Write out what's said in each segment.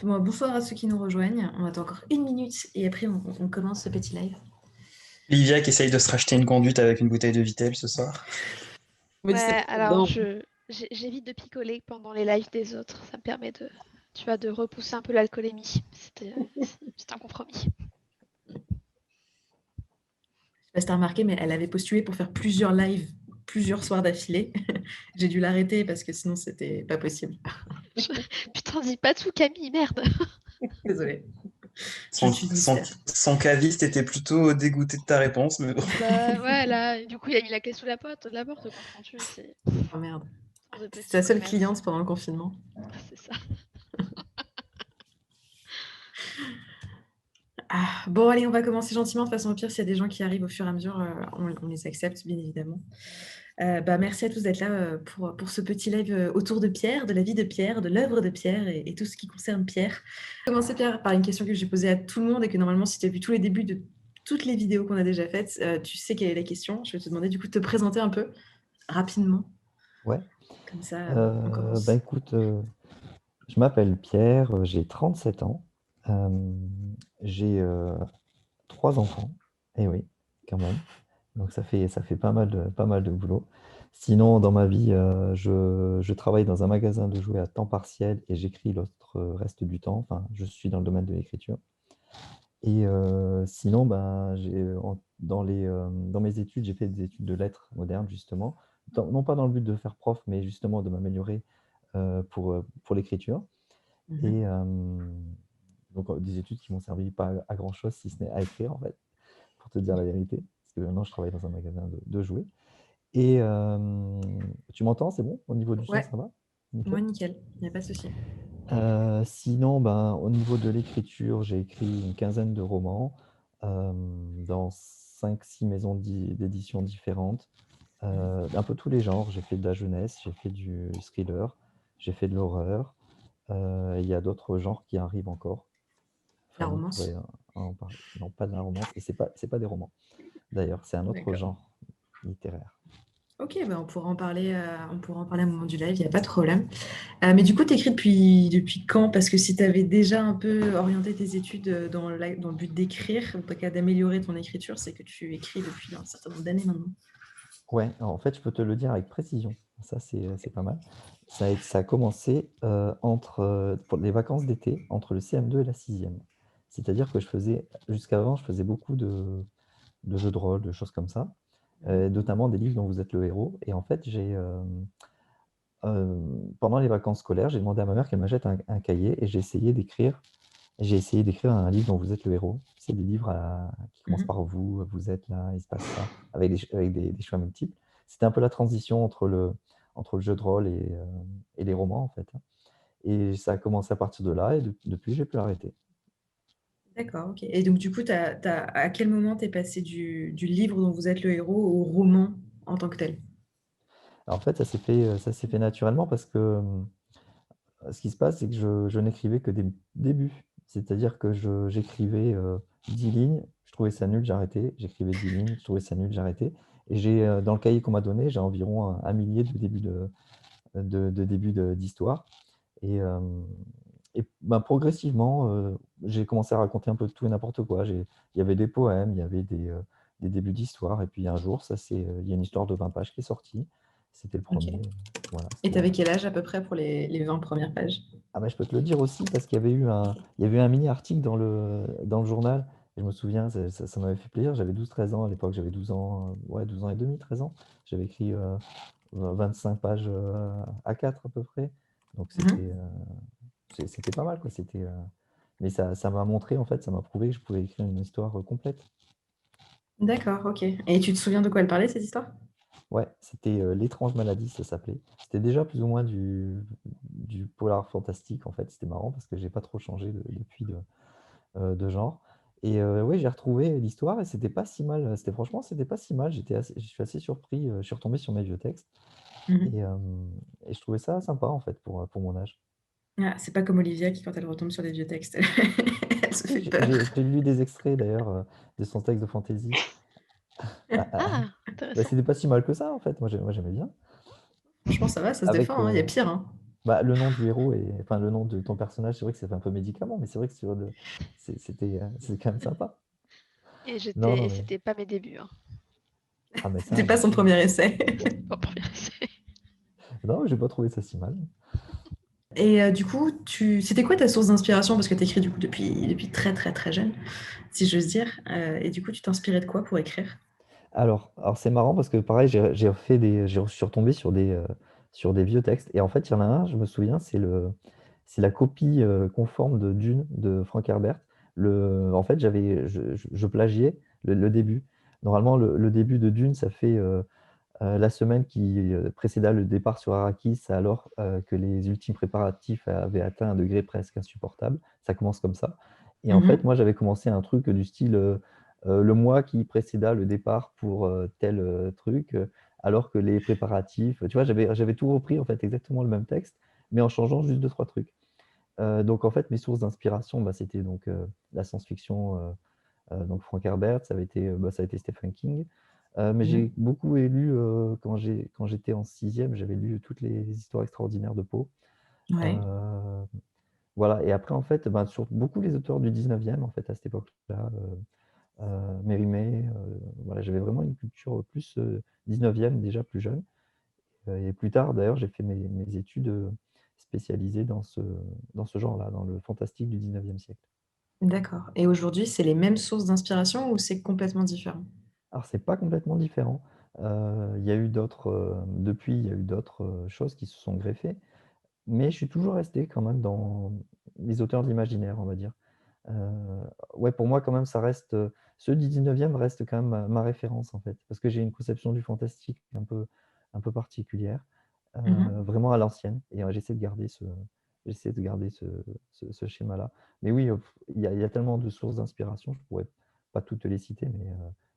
Bonsoir à ceux qui nous rejoignent. On attend encore une minute et après on commence ce petit live. Livia qui essaye de se racheter une conduite avec une bouteille de Vittel ce soir. Me dis c'est Ouais, pas alors dedans. j'évite de picoler pendant les lives des autres. Ça me permet de, tu vois, de repousser un peu l'alcoolémie. C'est un compromis. Je sais pas si t'as remarqué, mais elle avait postulé pour faire plusieurs lives, plusieurs soirs d'affilée. J'ai dû l'arrêter parce que sinon c'était pas possible. Putain, dis pas tout, Camille, merde. Désolée, je Son, suis son, disert. son caviste était plutôt dégoûté de ta réponse, mais bon. Bah voilà, du coup il a mis la clé sous la porte, comprends-tu? C'est Oh merde. de C'est petits ta seule commerces. cliente pendant le confinement. C'est ça. Ah, bon, allez, on va commencer gentiment. De toute façon, au pire, s'il y a des gens qui arrivent au fur et à mesure, on les accepte, bien évidemment. Merci à tous d'être là pour ce petit live autour de Pierre, de la vie de Pierre, de l'œuvre de Pierre et tout ce qui concerne Pierre. Je vais commencer, Pierre, par une question que j'ai posée à tout le monde et que normalement, si tu as vu tous les débuts de toutes les vidéos qu'on a déjà faites, tu sais quelle est la question. Je vais te demander du coup de te présenter un peu rapidement. Ouais. Comme ça, on Bah commence. écoute, je m'appelle Pierre, j'ai 37 ans, j'ai 3 enfants, et oui, quand même. Donc ça fait pas mal de boulot. Sinon, dans ma vie, je travaille dans un magasin de jouets à temps partiel et j'écris l'autre reste du temps. Enfin, je suis dans le domaine de l'écriture. Et sinon, ben, dans mes études, j'ai fait des études de lettres modernes, justement. Non pas dans le but de faire prof, mais justement de m'améliorer pour l'écriture. Mhm. Et donc, des études qui m'ont servi pas à grand-chose, si ce n'est à écrire, en fait, pour te dire la vérité. Parce que maintenant, je travaille dans un magasin de jouets. Et tu m'entends, c'est bon? Au niveau du son, Ouais, ça va? moi, Nickel. nickel, il n'y a pas de souci. Sinon, ben, au niveau de l'écriture, j'ai écrit une quinzaine de romans dans 5-6 maisons d'édition différentes. Un peu tous les genres. J'ai fait de la jeunesse, j'ai fait du thriller, j'ai fait de l'horreur. Il y a d'autres genres qui arrivent encore. La Fanny pourrait romance. en parler. Non, pas de la romance. Et c'est pas des romans. D'ailleurs, c'est un autre D'accord. genre littéraire. Ok, bah on pourra en parler à un moment du live, il n'y a pas de problème. Mais du coup, tu écris depuis quand? Parce que si tu avais déjà un peu orienté tes études dans le but d'écrire, en tout cas d'améliorer ton écriture, c'est que tu écris depuis un certain nombre d'années maintenant. Ouais, alors, en fait, je peux te le dire avec précision. Ça, c'est pas mal. Ça a commencé pour les vacances d'été, entre le CM2 et la sixième. C'est-à-dire que jusqu'avant, je faisais beaucoup de jeux de rôle, de choses comme ça, notamment des livres dont vous êtes le héros. Et en fait, pendant les vacances scolaires, j'ai demandé à ma mère qu'elle m'achète un cahier et j'ai essayé d'écrire un livre dont vous êtes le héros. C'est des livres qui commencent Mhm. par vous, vous êtes là, il se passe ça, avec des choix multiples. C'était un peu la transition entre le jeu de rôle et les romans, en fait. Et ça a commencé à partir de là, et depuis, j'ai pu arrêter. D'accord, ok. Et donc, du coup, à quel moment t'es passé du livre dont vous êtes le héros au roman en tant que tel? Alors, en fait, ça s'est fait naturellement parce que ce qui se passe, c'est que je n'écrivais que des débuts. C'est-à-dire que j'écrivais 10 lignes, je trouvais ça nul, j'arrêtais. J'écrivais 10 lignes, je trouvais ça nul, j'arrêtais. Et dans le cahier qu'on m'a donné, j'ai environ un millier d'histoire. Et, ben, progressivement, j'ai commencé à raconter un peu de tout et n'importe quoi. Il y avait des poèmes, il y avait des débuts d'histoire. Et puis un jour, il y a une histoire de 20 pages qui est sortie. C'était le Ok. premier. Voilà, Et c'était t'avais quel âge à peu près pour les 20 premières pages? Ah bah, je peux te le dire aussi parce qu'il y avait eu un mini-article dans le journal. Et je me souviens, ça m'avait fait plaisir. J'avais 12-13 ans à l'époque, j'avais 12 ans, ouais, 12 ans et demi, 13 ans. J'avais écrit 25 pages A4 à peu près. Donc Mhm. c'était pas mal, quoi. Mais ça m'a montré, en fait, ça m'a prouvé que je pouvais écrire une histoire complète. D'accord, ok. Et tu te souviens de quoi elle parlait, cette histoire? Ouais, c'était L'étrange maladie, ça s'appelait. C'était déjà plus ou moins du polar fantastique, en fait. C'était marrant parce que j'ai pas trop changé depuis de genre. Et oui, j'ai retrouvé l'histoire et c'était pas si mal. C'était pas si mal. Je suis assez surpris. Je suis retombé sur mes vieux textes et, Mhm. euh, et je trouvais ça sympa, en fait, pour mon âge. Ah, c'est pas comme Olivia qui, quand elle retombe sur des vieux textes, elle se fait Si, peur. j'ai lu des extraits d'ailleurs de son texte de fantasy. Ah, ah, ah. Ah, Bah, intéressant. c'était pas si mal que ça, en fait. Moi, j'aimais bien. Franchement, ça va, ça se Avec, défend, hein, il y a pire, hein. Bah, le nom du héros et enfin le nom de ton personnage, c'est vrai que ça fait un peu médicament, mais c'est vrai que c'est quand même sympa. Et Non, non, j'étais, mais c'était pas mes débuts, hein. ah mais C'était ça, pas bien son sûr. premier essai. Au premier essai. Non, j'ai pas trouvé ça si mal. Et du coup, c'était quoi ta source d'inspiration? Parce que tu écris du coup depuis très très très jeune, si j'ose dire. Et du coup, tu t'inspirais de quoi pour écrire? Alors c'est marrant parce que pareil, je suis retombé sur des vieux textes. Et en fait, il y en a un, je me souviens, c'est la copie conforme de Dune de Frank Herbert. En fait, je plagiais le début. Normalement, le début de Dune, ça fait la semaine qui précéda le départ sur Arrakis, alors que les ultimes préparatifs avaient atteint un degré presque insupportable. Ça commence comme ça. Et en fait, Mhm. moi, j'avais commencé un truc du style le mois qui précéda le départ pour tel truc, alors que les préparatifs, tu vois, j'avais tout repris, en fait, exactement le même texte, mais en changeant juste deux, trois trucs. Donc, en fait, mes sources d'inspiration, bah, c'était donc la science-fiction, donc Frank Herbert, ça a été Stephen King. Mais Mhm. j'ai beaucoup lu, quand j'étais en sixième, j'avais lu toutes les histoires extraordinaires de Poe. Ouais. Euh, voilà, et après, en fait, ben, sur beaucoup les auteurs du 19e, en fait, à cette époque-là, Mérimée, voilà, j'avais vraiment une culture plus 19e, déjà plus jeune. Et plus tard, d'ailleurs, j'ai fait mes études spécialisées dans ce genre-là, dans le fantastique du 19e siècle. D'accord. Et aujourd'hui, c'est les mêmes sources d'inspiration ou c'est complètement différent? Alors, c'est pas complètement différent. Il y a eu d'autres, depuis, il y a eu d'autres choses qui se sont greffées, mais je suis toujours resté quand même dans les auteurs de l'imaginaire, on va dire. Ouais, pour moi, quand même, ça reste, ceux du 19e restent quand même ma référence, en fait, parce que j'ai une conception du fantastique un peu particulière, Mhm. vraiment à l'ancienne, et j'essaie de garder ce schéma-là. Mais oui, il y a tellement de sources d'inspiration, je pourrais pas toutes te les citer, mais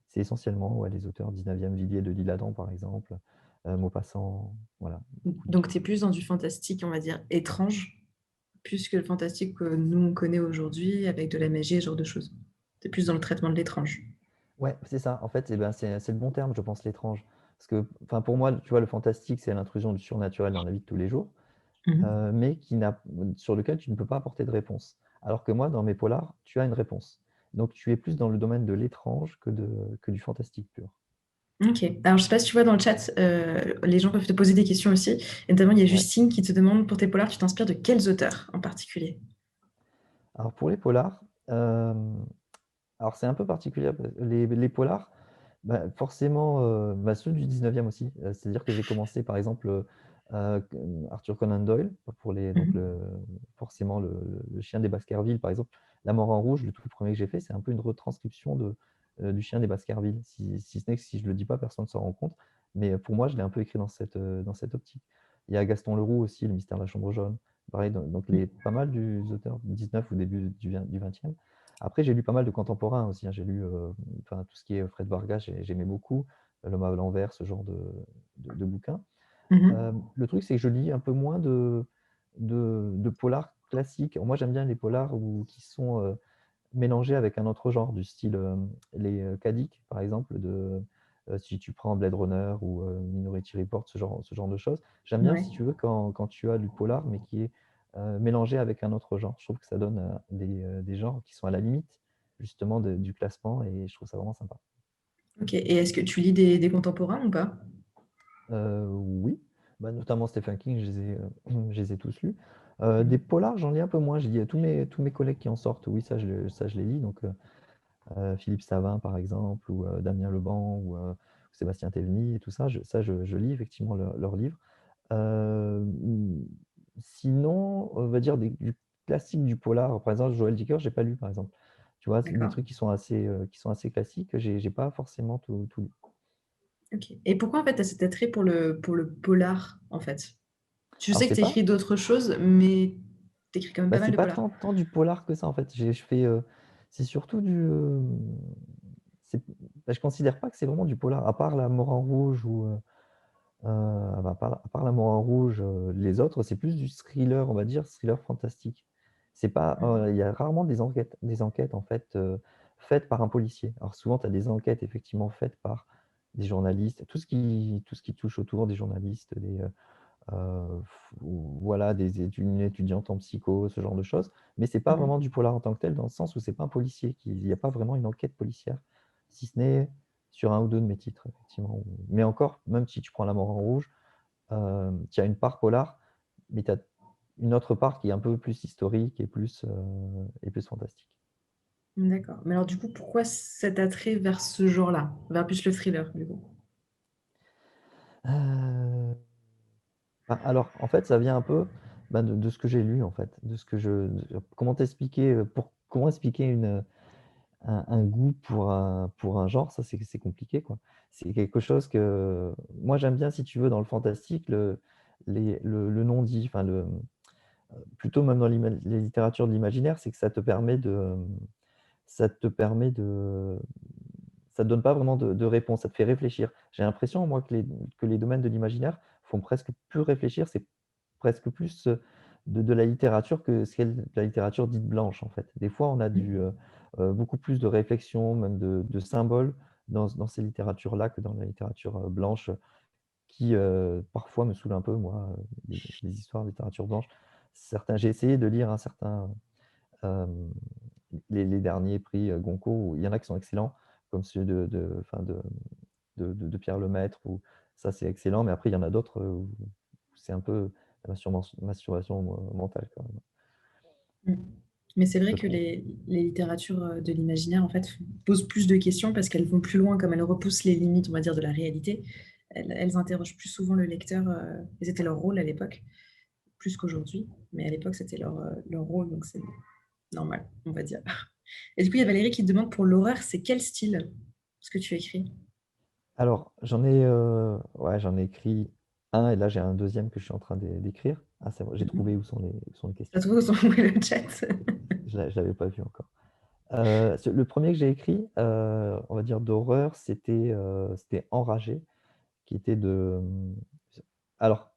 c'est essentiellement ouais, les auteurs 19e, Villiers de l'Isle-Adam, par exemple, Maupassant, voilà, beaucoup de Donc, trucs. tu es plus dans du fantastique, on va dire, étrange, plus que le fantastique que nous, on connaît aujourd'hui, avec de la magie et ce genre de choses. Tu es plus dans le traitement de l'étrange. Ouais, c'est ça. En fait, eh ben, c'est le bon terme, je pense, l'étrange. Parce que, enfin, pour moi, tu vois, le fantastique, c'est l'intrusion du surnaturel dans la vie de tous les jours, Mhm. mais sur lequel tu ne peux pas apporter de réponse. Alors que moi, dans mes polars, tu as une réponse. Donc, tu es plus dans le domaine de l'étrange que du fantastique pur. Ok. Alors, je sais pas si tu vois dans le chat, les gens peuvent te poser des questions aussi. Et notamment, il y a Ouais. Justine qui te demande pour tes polars, tu t'inspires de quels auteurs en particulier? Alors, pour les polars, alors c'est un peu particulier. Les polars, bah, forcément, bah, ceux du 19e aussi. C'est-à-dire que j'ai commencé, par exemple, Arthur Conan Doyle, donc Mhm. forcément le chien des Baskerville, par exemple. La mort en rouge, le tout premier que j'ai fait, c'est un peu une retranscription du chien des Baskerville. Si ce n'est que si je ne le dis pas, personne ne s'en rend compte. Mais pour moi, je l'ai un peu écrit dans cette optique. Il y a Gaston Leroux aussi, Le mystère de la chambre jaune. Pareil, donc pas mal auteurs du 19 ou début du 20e. Après, j'ai lu pas mal de contemporains aussi, hein. J'ai lu enfin, tout ce qui est Fred Vargas, j'aimais beaucoup, L'homme à l'envers, ce genre de bouquins. Mhm. Le truc, c'est que je lis un peu moins de polars classiques. Moi, j'aime bien les polars qui sont mélangés avec un autre genre, du style les Kadik, par exemple, si tu prends Blade Runner ou Minority Report, ce genre de choses. J'aime bien, Ouais. si tu veux, quand tu as du polar, mais qui est mélangé avec un autre genre. Je trouve que ça donne des genres qui sont à la limite, justement, du classement, et je trouve ça vraiment sympa. Ok. Et est-ce que tu lis des contemporains ou pas? Oui, bah, notamment Stephen King, je les ai tous lus. Des Mhm. polars, j'en lis un peu moins. Je lis à tous mes collègues qui en sortent. Oui, ça, je les lis. Donc, Philippe Savin, par exemple, ou Damien Leban, ou Sébastien Théveny, et tout ça, je lis effectivement leurs livres. Euh, Sinon, on va dire du classique du polar. Par exemple, Joël Dicker, j'ai pas lu, par exemple. Tu vois, c'est des D'accord. trucs qui sont assez classiques, j'ai pas forcément tout lu. Ok. Et pourquoi en fait tu as cet attrait pour le polar en fait? Je Alors, sais que c'est tu pas écris d'autres choses, mais tu écris quand même Bah, pas mal c'est de pas polar. tant du polar que ça, en fait. Je fais, c'est surtout bah, je considère pas que c'est vraiment du polar, à part La Mort en rouge ou bah, à part La Mort en rouge, les autres, c'est plus du thriller, on va dire, thriller fantastique. C'est pas, il y a rarement des enquêtes en fait, faites par un policier. Alors souvent, tu as des enquêtes effectivement faites par des journalistes, tout ce qui touche autour des journalistes, ou voilà, une étudiante en psycho, ce genre de choses. Mais c'est pas Mhm. vraiment du polar en tant que tel, dans le sens où c'est pas un policier, il n'y a pas vraiment une enquête policière, si ce n'est sur un ou deux de mes titres, effectivement. Mais encore, même si tu prends La Mort en rouge, tu as une part polar, mais tu as une autre part qui est un peu plus historique et plus fantastique. D'accord. Mais alors, du coup, pourquoi cet attrait vers ce genre-là, vers plus le thriller, du coup? Euh, alors, en fait, ça vient un peu de ce que j'ai lu, en fait, comment t'expliquer, comment expliquer un goût pour un genre, ça c'est compliqué, quoi. C'est quelque chose que moi j'aime bien, si tu veux, dans le fantastique, le non-dit, enfin plutôt même dans les littératures de l'imaginaire, c'est que ça te permet de, ça te donne pas vraiment de réponse, ça te fait réfléchir. J'ai l'impression, moi, que les domaines de l'imaginaire font presque plus réfléchir, c'est presque plus de la littérature que ce qu'est de la littérature dite blanche, en fait. Des fois, on a beaucoup plus de réflexion, même de symboles dans ces littératures-là que dans la littérature blanche, qui parfois me saoule un peu, moi, les histoires de littérature blanche. J'ai essayé de lire euh, les derniers prix Goncourt, où il y en a qui sont excellents, comme celui enfin, de Pierre Lemaitre, où ça c'est excellent, mais après il y en a d'autres où c'est un peu la masturbation mentale quand même, Mm. Mais c'est vrai je que trouve. les littératures de l'imaginaire, en fait, posent plus de questions parce qu'elles vont plus loin, comme elles repoussent les limites, on va dire, de la réalité. Elles interrogent plus souvent le lecteur, et c'était leur rôle à l'époque, plus qu'aujourd'hui. Mais à l'époque, c'était leur rôle, donc c'est normal, on va dire. Et du coup, il y a Valérie qui te demande pour l'horreur, c'est quel style ce que tu écris? Alors, ouais, j'en ai écrit un, et là j'ai un deuxième que je suis en train d'écrire. Ah, c'est vrai, j'ai trouvé où sont les T'as questions. trouvé où sont le chat? Je l'avais pas vu encore. Le premier que j'ai écrit, on va dire d'horreur, c'était Enragé, qui était alors,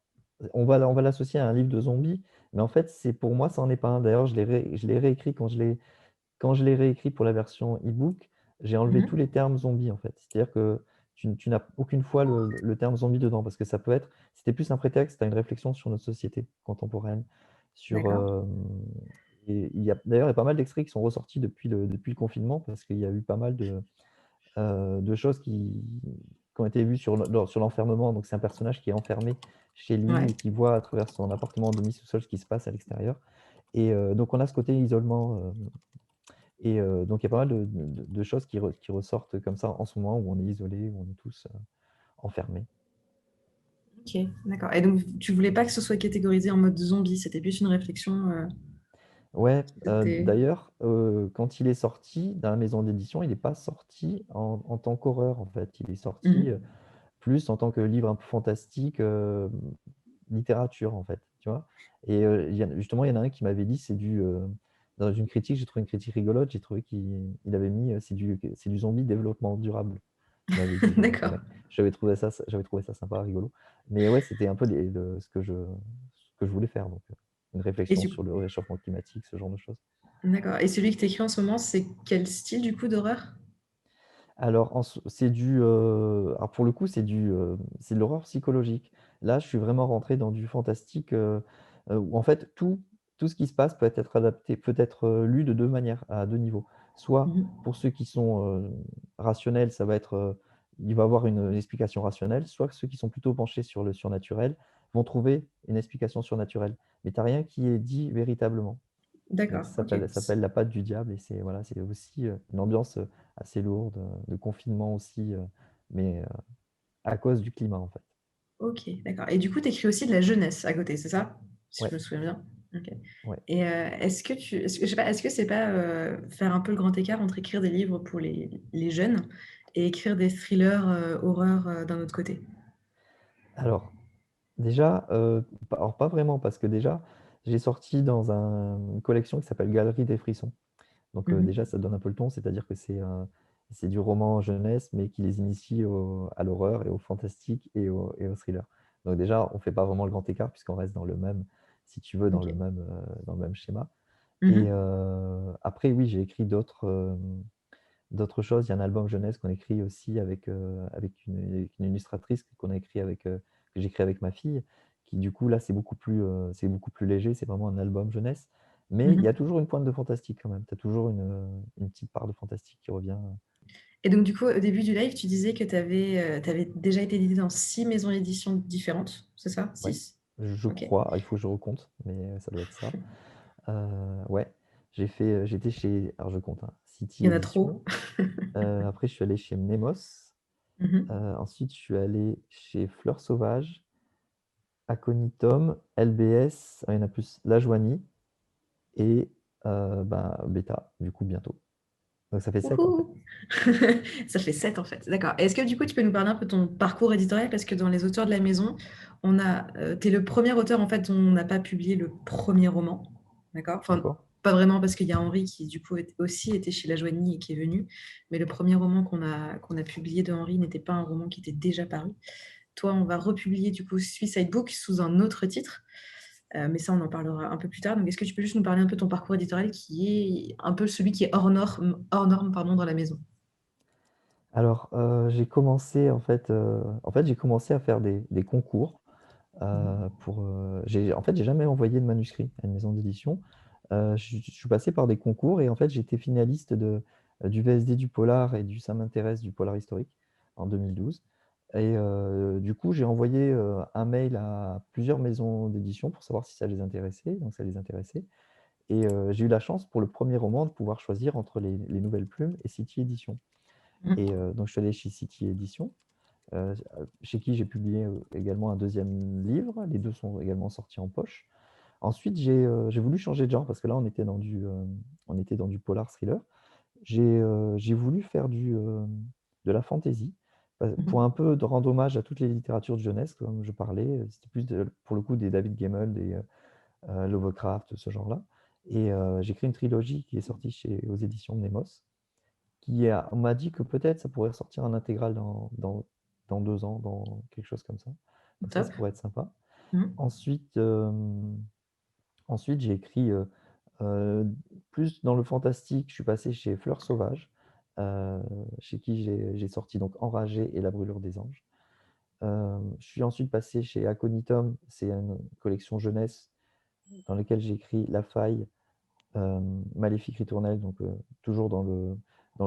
on va l'associer à un livre de zombies, mais en fait, pour moi, ça n'en est pas un. D'ailleurs, je l'ai réécrit quand je l'ai réécrit pour la version e-book, j'ai enlevé tous Mhm. les termes zombies, en fait. C'est-à-dire que tu n'as aucune fois le terme zombie dedans, parce que c'était plus un prétexte à une réflexion sur notre société contemporaine, sur, D'accord. et d'ailleurs, il y a pas mal d'extraits qui sont ressortis depuis le confinement, parce qu'il y a eu pas mal de choses qui ont été vues sur l'enfermement. Donc, c'est un personnage qui est enfermé chez lui Ouais. et qui voit à travers son appartement en demi-sous-sol ce qui se passe à l'extérieur. Et donc, on a ce côté isolement. Et donc, il y a pas mal de choses qui ressortent comme ça en ce moment, où on est isolé, où on est tous enfermés. Ok, d'accord. Et donc, tu voulais pas que ce soit catégorisé en mode zombie, c'était plus une réflexion. Ouais, C'était- d'ailleurs, quand il est sorti dans la maison d'édition, il n'est pas sorti en tant qu'horreur, en fait. Il est sorti Mhm. plus en tant que livre un peu fantastique, littérature, en fait, tu vois. Et justement, il y en a un qui m'avait dit, dans une critique, j'ai trouvé une critique rigolote, j'ai trouvé qu'il avait mis, c'est du zombie développement durable, il m'avait dit. Donc, D'accord. j'avais trouvé ça sympa, rigolo. Mais ouais, c'était un peu ce que je voulais faire, donc une Et réflexion du sur le réchauffement climatique, ce genre de choses. D'accord. Et celui que tu écris en ce moment, c'est quel style du coup d'horreur? Alors, alors pour le coup, c'est de l'horreur psychologique. Là, je suis vraiment rentré dans du fantastique, où en fait tout ce qui se passe peut être adapté, peut être lu de deux manières, à deux niveaux. Soit Mhm. pour ceux qui sont rationnels, il va avoir une explication rationnelle, soit ceux qui sont plutôt penchés sur le surnaturel vont trouver une explication surnaturelle. Mais tu n'as rien qui est dit véritablement. Donc D'accord, ok. ça s'appelle La patte du diable, et c'est voilà, c'est aussi une ambiance assez lourde, de confinement aussi, mais à cause du climat, en fait. Ok, d'accord. Et du coup, tu écris aussi de la jeunesse à côté, c'est ça? Si je Ouais, me souviens bien. Ok. ouais. Et je sais pas, est-ce que c'est pas faire un peu le grand écart entre écrire des livres pour les jeunes et écrire des thrillers horreur d'un autre côté? Alors, déjà, alors pas vraiment, parce que déjà, j'ai sorti dans une collection qui s'appelle Galerie des frissons. Donc déjà, Mhm. ça donne un peu le ton, c'est-à-dire que c'est du roman jeunesse, mais qui les initie à l'horreur et au fantastique et au thriller. Donc déjà, on fait pas vraiment le grand écart, puisqu'on reste dans le même, si tu veux, Ok. dans le même schéma. Et Mhm. après, oui, j'ai écrit d'autres choses. Il y a un album jeunesse qu'on écrit aussi avec une illustratrice que j'écris avec ma fille, qui du coup, là, c'est beaucoup plus léger, c'est vraiment un album jeunesse. Mais il y a toujours une pointe de fantastique quand même. Tu as toujours une petite part de fantastique qui revient. Et donc, du coup, au début du live, tu disais que tu avais déjà été édité dans 6 maisons d'édition différentes, c'est ça? Ouais, 6? je Ok. crois. Il faut que je recompte, mais ça doit être ça. Ouais, j'étais chez, alors je compte, hein, City Il y en a Edition. trop. Après, je suis allé chez Nemos. Mhm. Ensuite, je suis allé chez Fleurs Sauvages, Aconitum, LBS, il y en a plus, La Joanie et Beta, du coup, bientôt. Donc ça fait 7 en fait. Wouhou. Ça fait 7 en fait. D'accord. Est-ce que du coup, tu peux nous parler un peu de ton parcours éditorial? Parce que dans les auteurs de la maison, tu es le premier auteur en fait dont on n'a pas publié le premier roman. D'accord? Enfin, D'accord? pas vraiment parce qu'il y a Henri qui du coup aussi était chez La Joanie et qui est venu. Mais le premier roman qu'on a publié de Henri n'était pas un roman qui était déjà paru. Toi, on va republier du coup Suicide Book sous un autre titre. Mais ça, on en parlera un peu plus tard. Donc, est-ce que tu peux juste nous parler un peu de ton parcours éditorial qui est un peu celui qui est hors norme pardon, dans la maison? Alors, j'ai commencé j'ai commencé à faire des concours en fait, j'ai jamais envoyé de manuscrit à une maison d'édition. Je suis passé par des concours et en fait, j'étais finaliste du VSD du polar et du Ça m'intéresse du polar historique en 2012. Et du coup, j'ai envoyé un mail à plusieurs maisons d'édition pour savoir si ça les intéressait. Donc, ça les intéressait. Et j'ai eu la chance pour le premier roman de pouvoir choisir entre les Nouvelles Plumes et City Édition. Et donc, je suis allé chez City Édition, chez qui j'ai publié également un deuxième livre. Les deux sont également sortis en poche. Ensuite, j'ai voulu changer de genre parce que là, on était dans du polar thriller. J'ai voulu faire de la fantasy pour un peu de rendre hommage à toutes les littératures de jeunesse, comme je parlais. C'était plus pour le coup des David Gemmell, des Lovecraft, ce genre-là. Et j'ai écrit une trilogie qui est sortie aux éditions Nemos, on m'a dit que peut-être ça pourrait sortir en intégrale dans 2 ans, dans quelque chose comme ça. Donc ça Top. pourrait être sympa. Mhm. Ensuite, j'ai écrit plus dans le fantastique. Je suis passé chez Fleurs Sauvages, chez qui j'ai sorti donc Enragé et La Brûlure des Anges. Je suis ensuite passé chez Aconitum, c'est une collection jeunesse dans laquelle j'ai écrit La Faille, Maléfique Ritournelle, donc toujours dans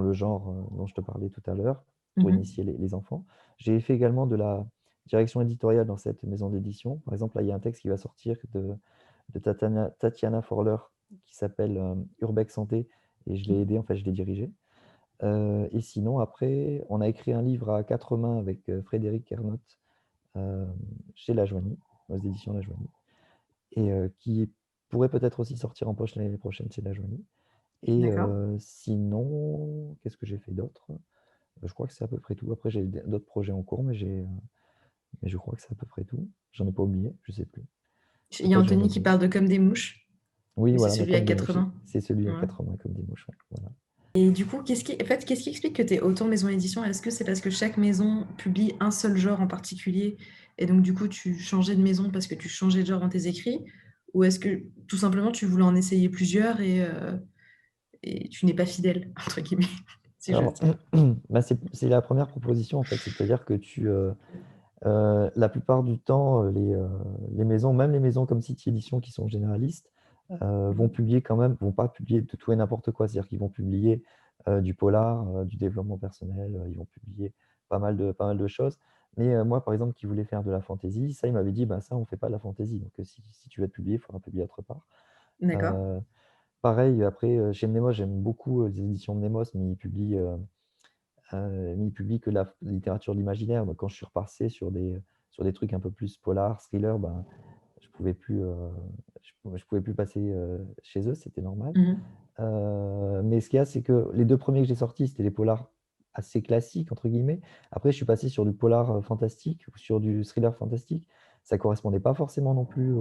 le genre dont je te parlais tout à l'heure, pour initier les enfants. J'ai fait également de la direction éditoriale dans cette maison d'édition. Par exemple, là, il y a un texte qui va sortir de Tatiana Forler qui s'appelle Urbex Santé, et je l'ai aidé, en fait, je l'ai dirigé. Et sinon, après, on a écrit un livre à 4 mains avec Frédéric Kernotte chez La Joanie, aux éditions La Joanie, et qui pourrait peut-être aussi sortir en poche l'année prochaine chez La Joanie. Et D'accord. sinon, qu'est-ce que j'ai fait d'autre? Je crois que c'est à peu près tout. Après, j'ai d'autres projets en cours, mais je crois que c'est à peu près tout. J'en ai pas oublié, je sais plus. Il y a Peut-être j'en ai Anthony qui oublié. parle de Comme des mouches, Oui, mais c'est voilà, celui à comme des mouches, 80. c'est celui à Ouais. 80 comme des mouches. Ouais, voilà. Et du coup, qu'est-ce qui explique que tu es autant maison d'édition? Est-ce que c'est parce que chaque maison publie un seul genre en particulier et donc du coup tu changeais de maison parce que tu changeais de genre dans tes écrits? Ou est-ce que tout simplement tu voulais en essayer plusieurs et tu n'es pas fidèle, entre guillemets, si j'ose Alors, dire? c'est la première proposition en fait, c'est-à-dire que la plupart du temps, les maisons, même les maisons comme City Edition qui sont généralistes, vont publier quand même, vont pas publier de tout et n'importe quoi. C'est-à-dire qu'ils vont publier du polar, du développement personnel, ils vont publier pas mal de choses. Mais moi, par exemple, qui voulais faire de la fantasy, ça, il m'avait dit, bah, ça, on fait pas de la fantasy. Donc, si tu veux être publié, il faudra publier autre part. D'accord. Euh, Pareil, après, chez Nemos, j'aime beaucoup les éditions de Nemos, mais ils publient que la littérature de l'imaginaire. Donc, quand je suis repassé sur des trucs un peu plus polar, thriller, ben, je pouvais plus passer chez eux, c'était normal. Mhm. Mais ce qu'il y a, c'est que les 2 premiers que j'ai sortis, c'était des polars assez classiques, entre guillemets. Après, je suis passé sur du polar fantastique ou sur du thriller fantastique. Ça ne correspondait pas forcément non plus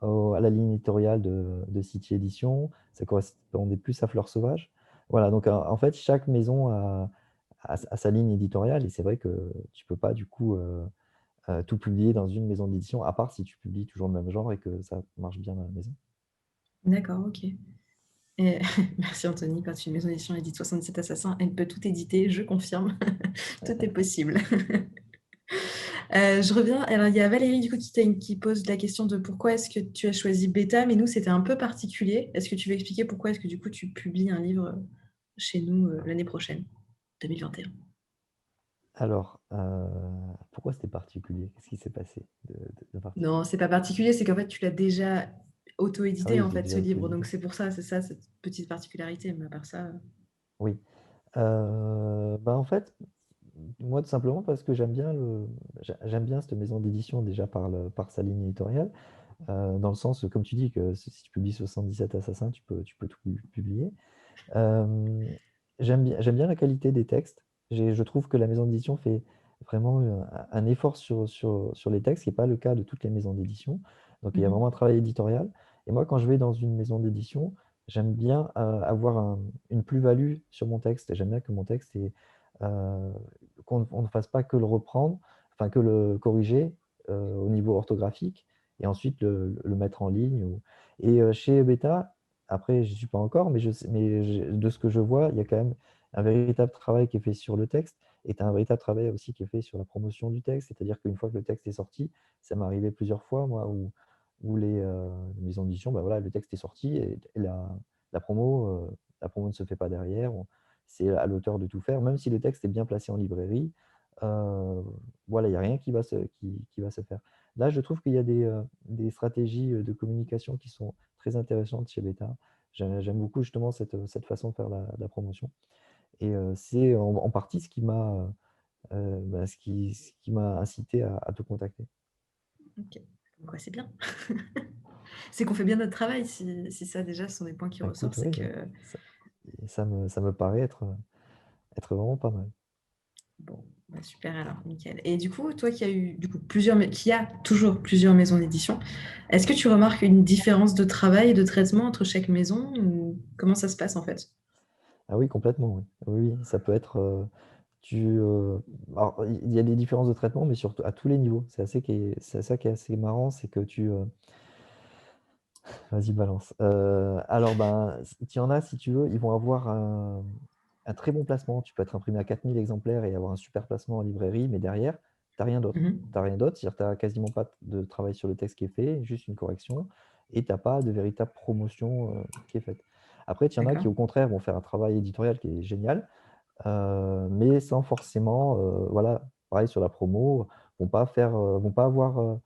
à la ligne éditoriale de City Edition. Ça correspondait plus à Fleurs Sauvages. Voilà, donc en fait, chaque maison a sa ligne éditoriale et c'est vrai que tu ne peux pas du coup tout publier dans une maison d'édition, à part si tu publies toujours le même genre et que ça marche bien dans la maison. D'accord, ok. Et merci Anthony, quand une maison d'édition édite 67 assassins, elle peut tout éditer, je confirme. Tout est possible. Je reviens. Alors, il y a Valérie du coup qui pose la question de pourquoi est-ce que tu as choisi Beta, mais nous c'était un peu particulier. Est-ce que tu veux expliquer pourquoi est-ce que du coup tu publies un livre chez nous l'année prochaine, 2021? Alors, pourquoi c'était particulier? Qu'est-ce qui s'est passé de particulier? Non, c'est pas particulier, c'est qu'en fait tu l'as déjà Ah auto-édité oui, en je l'ai fait ce déjà livre, auto-édité. donc c'est pour ça, c'est ça cette petite particularité. Mais à part ça, Oui. Bah, en fait, moi, tout simplement parce que j'aime bien cette maison d'édition déjà par sa ligne éditoriale, dans le sens, comme tu dis, que si tu publies 77 assassins, tu peux tout publier. Euh, j'aime bien la qualité des textes. Je trouve que la maison d'édition fait vraiment un effort sur les textes, ce qui n'est pas le cas de toutes les maisons d'édition. Donc il y a vraiment un travail éditorial. Et moi, quand je vais dans une maison d'édition, j'aime bien avoir une plus-value sur mon texte. J'aime bien que mon texte euh, qu'on ne fasse pas que le reprendre, enfin que le corriger au niveau orthographique et ensuite le mettre en ligne. Et chez Beta, après, je n'y suis pas encore, de ce que je vois, il y a quand même un véritable travail qui est fait sur le texte et tu as un véritable travail aussi qui est fait sur la promotion du texte. C'est-à-dire qu'une fois que le texte est sorti, ça m'est arrivé plusieurs fois, moi, où les maisons d'édition, bah voilà, le texte est sorti et la promo, la promo ne se fait pas derrière. C'est à l'auteur de tout faire, même si le texte est bien placé en librairie. euh, voilà, il n'y a rien qui va se faire. Là, je trouve qu'il y a des stratégies de communication qui sont très intéressantes chez Beta. J'aime beaucoup justement cette façon de faire la promotion. Et c'est en partie ce qui m'a incité à te contacter. ok. Comme quoi, c'est bien. C'est qu'on fait bien notre travail. Si ça déjà ce sont des points qui Bah, ressortent, écoute, c'est oui, que ça me paraît être vraiment pas mal. bon, bah, super alors, nickel. Et du coup, toi qui as eu du coup qui a toujours plusieurs maisons d'édition, est-ce que tu remarques une différence de travail et de traitement entre chaque maison ou comment ça se passe en fait? Ah oui, complètement, oui. Oui, oui, ça peut être. Alors, il y a des différences de traitement, mais surtout à tous les niveaux. C'est ça qui est assez marrant, c'est que vas-y, balance. Alors, ben, tu y en as, si tu veux, ils vont avoir un très bon placement. Tu peux être imprimé à 4000 exemplaires et avoir un super placement en librairie, mais derrière, tu n'as rien d'autre. Mhm. Tu n'as rien d'autre, c'est-à-dire que tu n'as quasiment pas de travail sur le texte qui est fait, juste une correction, et tu n'as pas de véritable promotion qui est faite. Après, il y en a qui, D'accord. au contraire, vont faire un travail éditorial qui est génial, mais sans forcément, voilà, pareil sur la promo, vont pas avoir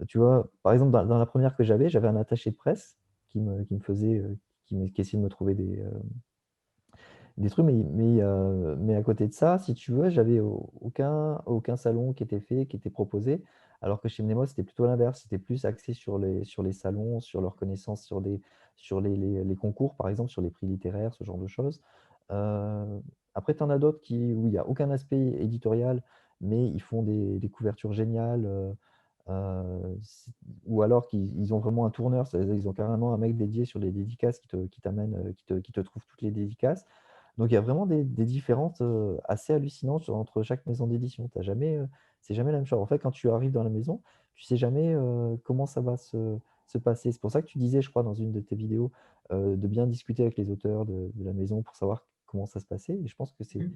tu vois, par exemple, dans la première que j'avais un attaché de presse qui me faisait, qui essayait de me trouver des trucs, mais à côté de ça, si tu veux, j'avais aucun salon qui était fait, qui était proposé, alors que chez Mnemo, c'était plutôt l'inverse, c'était plus axé sur les salons, sur leurs connaissances, sur les concours, par exemple, sur les prix littéraires, ce genre de choses. Euh, Après, tu en as d'autres où il n'y a aucun aspect éditorial, mais ils font des couvertures géniales. Euh, c'est- ou alors qu'ils ont vraiment un tourneur, c'est-à-dire ils ont carrément un mec dédié sur les dédicaces qui t'amène, qui te trouve toutes les dédicaces. Donc il y a vraiment des différences assez hallucinantes entre chaque maison d'édition. C'est jamais la même chose. En fait, quand tu arrives dans la maison, tu sais jamais comment ça va se passer. C'est pour ça que tu disais, je crois, dans une de tes vidéos, de bien discuter avec les auteurs de la maison pour savoir comment ça se passait. Et je pense que Mhm.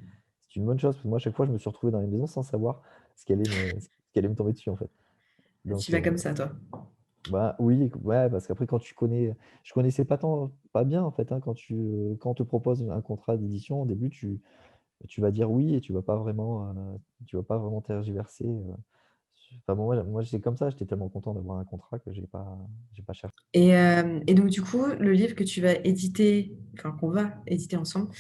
c'est une bonne chose. Parce que moi, à chaque fois, je me suis retrouvé dans les maisons sans savoir ce qui allait me tomber dessus, en fait. Tu Donc, vas comme ça, toi. bah oui, ouais, parce qu'après, je connaissais pas bien, en fait, hein, quand on te propose un contrat d'édition, au début, tu vas dire oui et tu vas pas vraiment tergiverser. Enfin, bon, moi c'est comme ça, j'étais tellement content d'avoir un contrat que j'ai pas cherché. Et donc, du coup, le livre que tu vas éditer, enfin qu'on va éditer ensemble,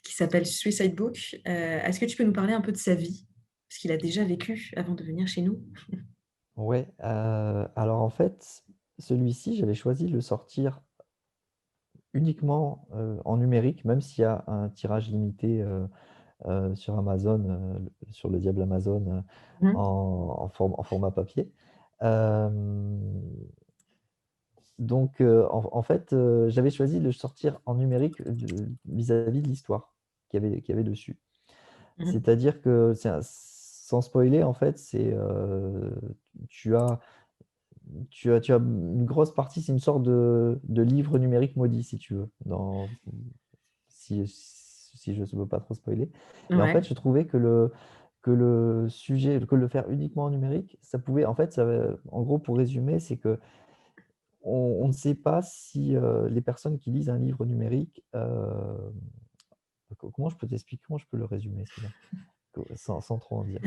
qui s'appelle Suicide Book, est-ce que tu peux nous parler un peu de sa vie? Parce qu'il a déjà vécu avant de venir chez nous. Ouais, alors en fait, celui-ci, j'avais choisi de le sortir uniquement en numérique, même s'il y a un tirage limité sur Amazon, sur le diable Amazon, Mhm. en format papier. Euh, Donc, en fait, j'avais choisi de le sortir en numérique vis-à-vis de l'histoire qu'il y avait dessus. Mhm. C'est-à-dire que, sans spoiler, en fait, tu as, tu as une grosse partie, c'est une sorte de livre numérique maudit, si tu veux, si je ne veux pas trop spoiler. Et en fait, Ouais. je trouvais que le sujet, que le faire uniquement en numérique, ça pouvait, en fait, en gros, pour résumer, c'est que on ne sait pas si les personnes qui lisent un livre numérique, comment je peux t'expliquer, comment je peux le résumer, celui-là, sans trop en dire.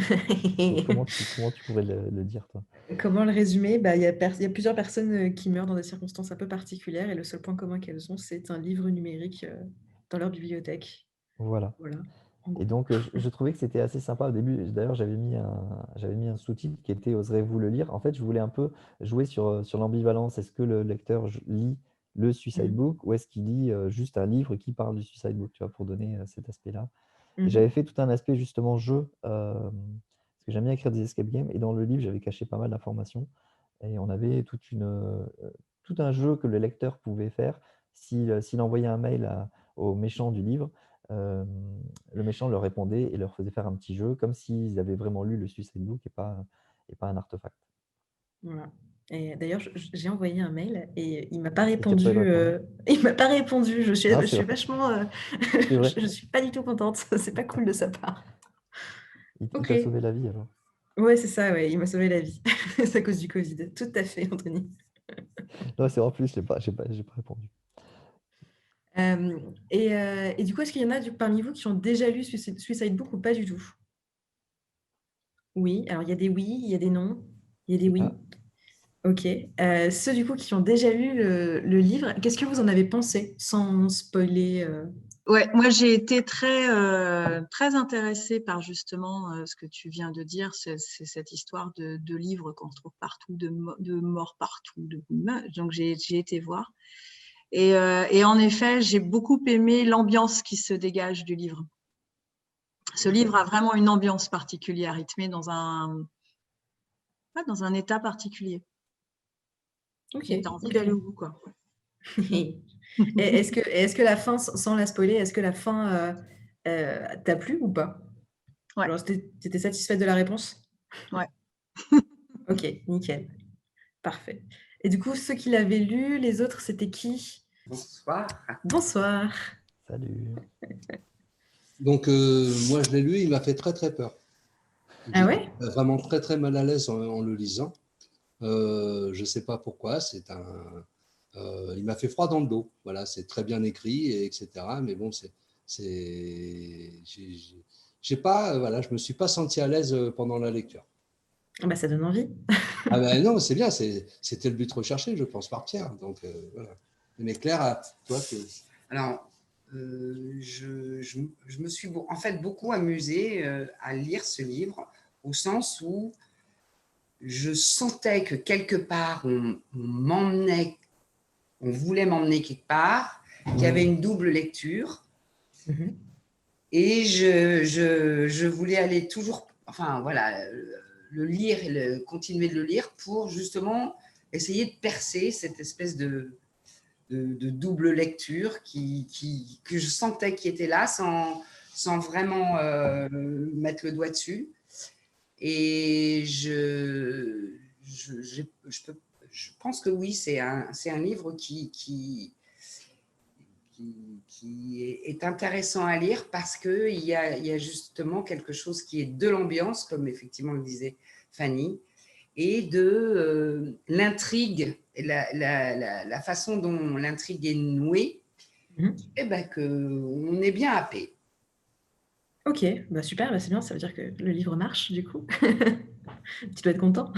Comment tu pourrais le dire, toi? Comment le résumer? Bah, il y a plusieurs personnes qui meurent dans des circonstances un peu particulières et le seul point commun qu'elles ont, c'est un livre numérique dans leur bibliothèque. Voilà. Voilà, en Et gros. donc, je trouvais que c'était assez sympa au début. D'ailleurs, j'avais mis un sous-titre qui était Oserez-vous le lire? En fait, je voulais un peu jouer sur l'ambivalence. Est-ce que le lecteur lit le Suicide Mhm. Book ou est-ce qu'il lit juste un livre qui parle du Suicide Book, tu vois, pour donner cet aspect-là. Et Mhm. j'avais fait tout un aspect justement jeu, parce que j'aime bien écrire des escape games. Et dans le livre, j'avais caché pas mal d'informations. Et on avait tout un jeu que le lecteur pouvait faire s'il envoyait un mail au méchant du livre. euh, le méchant leur répondait et leur faisait faire un petit jeu, comme s'ils avaient vraiment lu le Suicide Book et pas un artefact. Voilà. Et d'ailleurs, j'ai envoyé un mail et il m'a pas Et tu n'as pas eu de répondu. réponse. Il m'a pas répondu. Je Ah, c'est suis vrai. vachement. C'est vrai. Je suis pas du tout contente. C'est pas cool de sa part. Il Ok. t'a sauvé la vie alors. Ouais, c'est ça. Ouais, il m'a sauvé la vie. C'est à cause du Covid. Tout à fait, Anthony. Non, c'est en plus, j'ai pas répondu. Et du coup, est-ce qu'il y en a parmi vous qui ont déjà lu Suicide Book ou pas du tout? Oui. Alors, il y a des oui, il y a des non, il y a des oui. Ah, Ok. Ceux du coup qui ont déjà lu le livre, qu'est-ce que vous en avez pensé sans spoiler Ouais, moi j'ai été très intéressée par justement ce que tu viens de dire, c'est cette histoire de livres qu'on retrouve partout, de morts partout. Donc j'ai été voir. Et en effet, j'ai beaucoup aimé l'ambiance qui se dégage du livre. Ce livre a vraiment une ambiance particulière. Il te met dans un état particulier. Ok. Et tu as envie Ok. d'aller au bout, quoi. Et est-ce que la fin, sans la spoiler, est-ce que la fin t'a plu ou pas? Ouais, Genre, t'étais satisfaite de la réponse? ouais. Ok, nickel. Parfait. Et du coup, ceux qui l'avaient lu, les autres, c'était qui? Bonsoir. Bonsoir. salut. Donc, moi, je l'ai lu, il m'a fait très, très peur. Ah J'étais ouais? vraiment très, très mal à l'aise en le lisant. Je ne sais pas pourquoi. Il m'a fait froid dans le dos. Voilà, c'est très bien écrit, etc. Mais bon, j'ai pas, voilà, je me suis pas senti à l'aise pendant la lecture. Ah bah, ça donne envie. Ah ben non, c'est bien, c'était le but recherché, je pense, par Pierre. Donc, voilà. Mais Claire, toi, Alors, je me suis en fait beaucoup amusée à lire ce livre, au sens où je sentais que quelque part, on voulait m'emmener quelque part, qu'il y avait une double lecture. Mhm. Et je voulais aller toujours, enfin voilà, le lire et continuer de le lire pour justement essayer de percer cette espèce de double lecture que je sentais qui était là sans vraiment mettre le doigt dessus. Et je pense que oui, c'est un livre qui est intéressant à lire parce qu'il y a justement quelque chose qui est de l'ambiance, comme effectivement le disait Fanny, et de l'intrigue, la façon dont l'intrigue est nouée, Mhm. et ben qu'on est bien happé. Ok, bah super, bah c'est bien, ça veut dire que le livre marche du coup. Tu dois être content.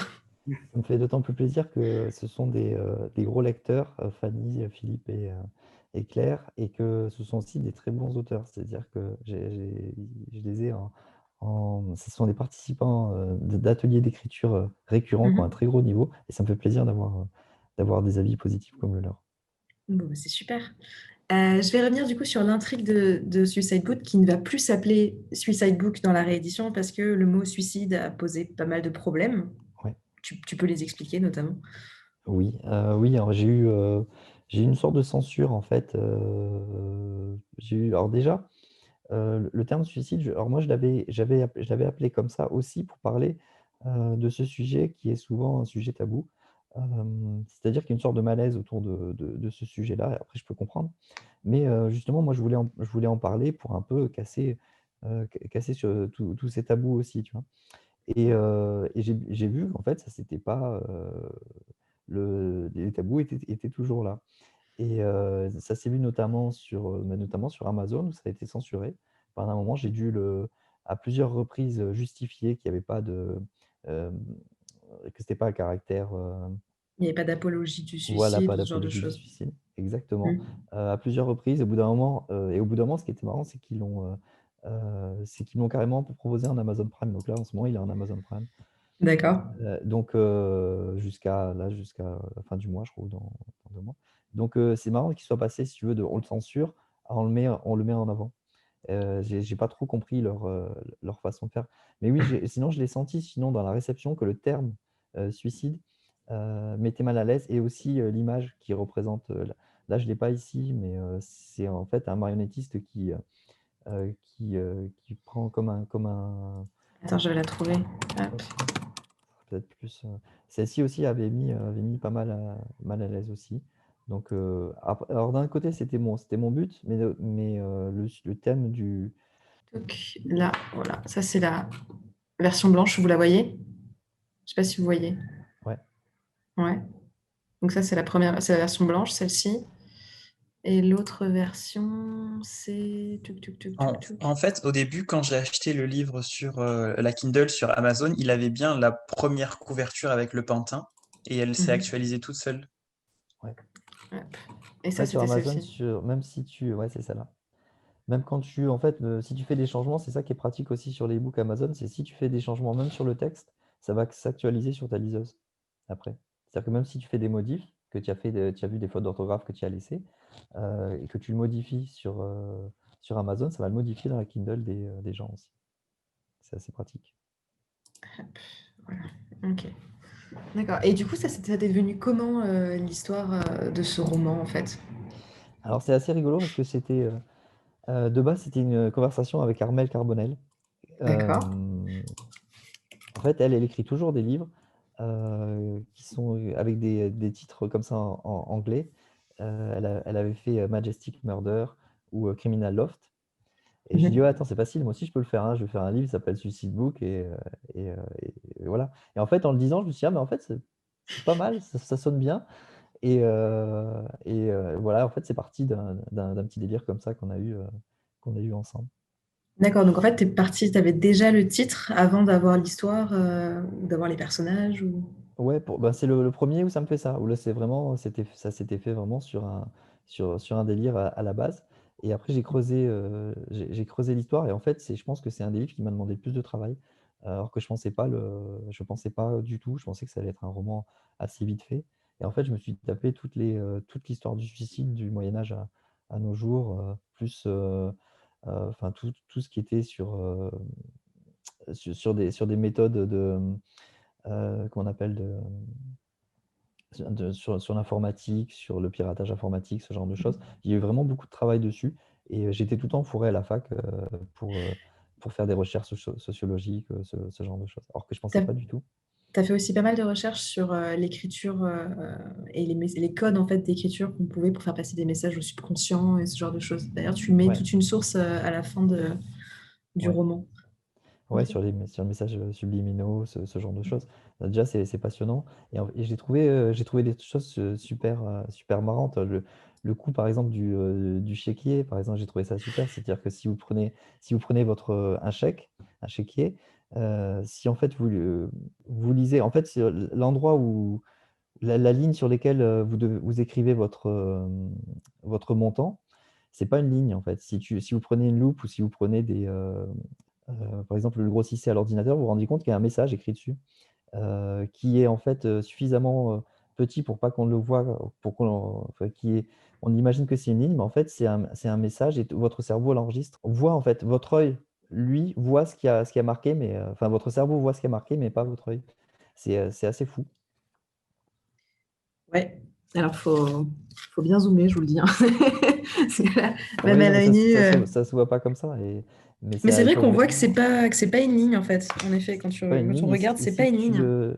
Ça me fait d'autant plus plaisir que ce sont des gros lecteurs, Fanny, Philippe et Claire, et que ce sont aussi des très bons auteurs. C'est-à-dire que je les ai ce sont des participants d'ateliers d'écriture récurrents qui ont un Mhm. très gros niveau, et ça me fait plaisir d'avoir des avis positifs comme le leur. Bon, bah, c'est super. Je vais revenir du coup sur l'intrigue de Suicide Book qui ne va plus s'appeler Suicide Book dans la réédition parce que le mot suicide a posé pas mal de problèmes. Ouais. Tu peux les expliquer notamment? Oui, oui, alors j'ai eu une sorte de censure en fait. Alors déjà, le terme suicide, alors moi je l'avais appelé comme ça aussi pour parler de ce sujet qui est souvent un sujet tabou. C'est-à-dire qu'il y a une sorte de malaise autour de ce sujet-là, et après je peux comprendre. Mais justement, moi je voulais en parler pour un peu casser casser sur tous ces tabous aussi, tu vois. Et j'ai vu qu'en fait, ça c'était pas, les tabous étaient toujours là. Et ça s'est vu notamment sur Amazon où ça a été censuré. Pendant un moment, j'ai dû à plusieurs reprises justifier qu'il y avait pas hem, que c'était pas à caractère, Il n'y avait pas d'apologie du voilà, suicide pas ou ce genre de d'apologie du choses. suicide, exactement. Mmh. À plusieurs reprises, au bout d'un moment, ce qui était marrant, c'est qu'ils l'ont carrément proposé en Amazon Prime. Donc là, en ce moment, il est en Amazon Prime. D'accord. Donc jusqu'à la fin du mois, je crois, ou dans 2 mois. Donc c'est marrant qu'il soit passé, si tu veux, de on le censure à on le met en avant. J'ai pas trop compris leur façon de faire. Mais oui, sinon je l'ai senti sinon dans la réception que le terme, suicide, mettait mal à l'aise et aussi, l'image qui représente, là je l'ai pas ici, mais c'est en fait un marionnettiste qui prend Attends, je vais la trouver. ouais, Hop. peut-être plus, celle-ci aussi avait mis pas mal à l'aise aussi. Donc alors d'un côté c'était mon but, mais le thème du Donc là, voilà, ça c'est la version blanche, vous la voyez? Je sais pas si vous voyez. ouais. Ouais. Donc ça c'est la version blanche, celle-ci. Et l'autre version, c'est tuc, tuc, tuc, tuc, tuc. En fait, au début, quand j'ai acheté le livre sur la Kindle sur Amazon, il avait bien la première couverture avec le pantin et elle s'est Mhm. actualisée toute seule. Ouais. Hop. Et ça Ouais, sur c'était Amazon, celle-ci. même si ouais, c'est ça là. Même quand en fait, si tu fais des changements, c'est ça qui est pratique aussi sur les e-books Amazon, c'est si tu fais des changements même sur le texte, ça va s'actualiser sur ta liseuse après. C'est-à-dire que même si tu fais des modifs, que tu as vu des fautes d'orthographe que tu as laissées, et que tu le modifies sur Amazon, ça va le modifier dans la Kindle des gens aussi. C'est assez pratique. Voilà. Ok. D'accord. Et du coup, ça t'est devenu comment l'histoire de ce roman en fait? Alors c'est assez rigolo parce que de base, c'était une conversation avec Armelle Carbonel. D'accord. En fait, elle écrit toujours des livres qui sont avec des titres comme ça en anglais. Elle avait fait Majestic Murder ou Criminal Loft. Et je lui dis, Mhm. ouais, attends, c'est facile, moi aussi je peux le faire, hein. Je vais faire un livre, ça s'appelle Suicide Book, et voilà. Et en fait, en le disant, je me suis dit, ah, mais en fait, c'est pas mal, ça sonne bien. Et voilà, en fait, c'est parti d'un petit délire comme ça qu'on a eu ensemble. D'accord. Donc en fait, t'es parti, t'avais déjà le titre avant d'avoir l'histoire ou d'avoir les personnages ou. Ouais, bah, c'est le premier où ça me fait ça, où là ça s'était fait vraiment sur un délire à la base. Et après j'ai creusé l'histoire et en fait je pense que c'est un des livres qui m'a demandé le plus de travail, alors que je pensais pas du tout, je pensais que ça allait être un roman assez vite fait. Et en fait je me suis tapé toute l'histoire du suicide du Moyen-Âge à nos jours, plus enfin tout ce qui était sur des méthodes comment on appelle sur l'informatique, sur le piratage informatique, ce genre de choses. Il y a eu vraiment beaucoup de travail dessus et j'étais tout le temps fourré à la fac pour faire des recherches sociologiques, ce genre de choses. Alors que je ne pensais T'as, pas du tout. t'as fait aussi pas mal de recherches sur l'écriture et les codes en fait d'écriture qu'on pouvait pour faire passer des messages au subconscient et ce genre de choses. D'ailleurs, tu mets Ouais, toute une source à la fin du ouais. roman. Ouais, Ok. sur les messages subliminaux, ce genre de choses. Déjà, c'est passionnant. Et j'ai trouvé des choses super marrantes. Le coup, par exemple, du chéquier, par exemple, j'ai trouvé ça super. C'est-à-dire que si vous prenez un chèque, un chéquier, si en fait vous lisez, en fait, c'est l'endroit où la ligne sur laquelle vous écrivez votre montant, c'est pas une ligne en fait. Si vous prenez une loupe ou si vous prenez par exemple, le grossissez à l'ordinateur, vous vous rendez compte qu'il y a un message écrit dessus, qui est en fait suffisamment petit pour pas qu'on le voit, enfin, on imagine que c'est une ligne, mais en fait, c'est un message et votre cerveau l'enregistre. On voit en fait, votre œil, lui, voit ce qui a marqué, mais enfin, votre cerveau voit ce qui a marqué, mais pas votre œil. C'est assez fou. Ouais. Alors, faut bien zoomer, je vous le dis, hein. Parce que là, même Oui, à non, mais l'œil ça, nu. ça se voit pas comme ça. Mais Mais c'est il vrai faut qu'on voit que c'est pas une ligne en fait. En effet, c'est pas une quand on ligne. Et si, regarde, et c'est pas si une tu ligne. le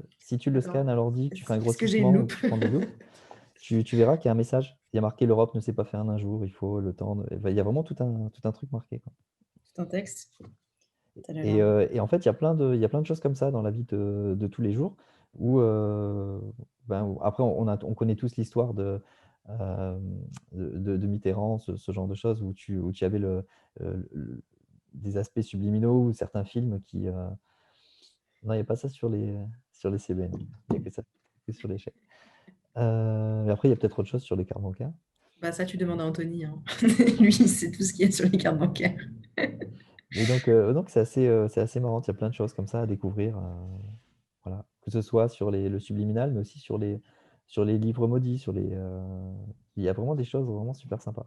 Attends. scannes à l'ordi, que tu fais un Est-ce que j'ai une grossissement ou loupe? que tu prends des loupes, tu verras qu'il y a un message. Il y a marqué l'Europe ne s'est pas fait en un jour, il faut le temps. Il y a vraiment tout un truc marqué, quoi. C'est un texte. T'as l'air Et en fait, il y a plein de choses comme ça dans la vie de tous les jours où, après, on connaît tous l'histoire euh, de Mitterrand, ce genre de choses où tu avais des aspects subliminaux ou certains films qui. Non, il n'y a pas ça sur les CB, non. Il n'y a que ça que sur les chèques. Mais après, il y a peut-être autre chose sur les cartes bancaires. Bah, ça, tu demandes à Anthony, hein. Lui, c'est tout ce qu'il y a sur les cartes bancaires. Mais donc c'est assez marrant. Il y a plein de choses comme ça à découvrir. Voilà. Que ce soit sur le subliminal, mais aussi sur les livres maudits. Il y a vraiment des choses vraiment super sympas.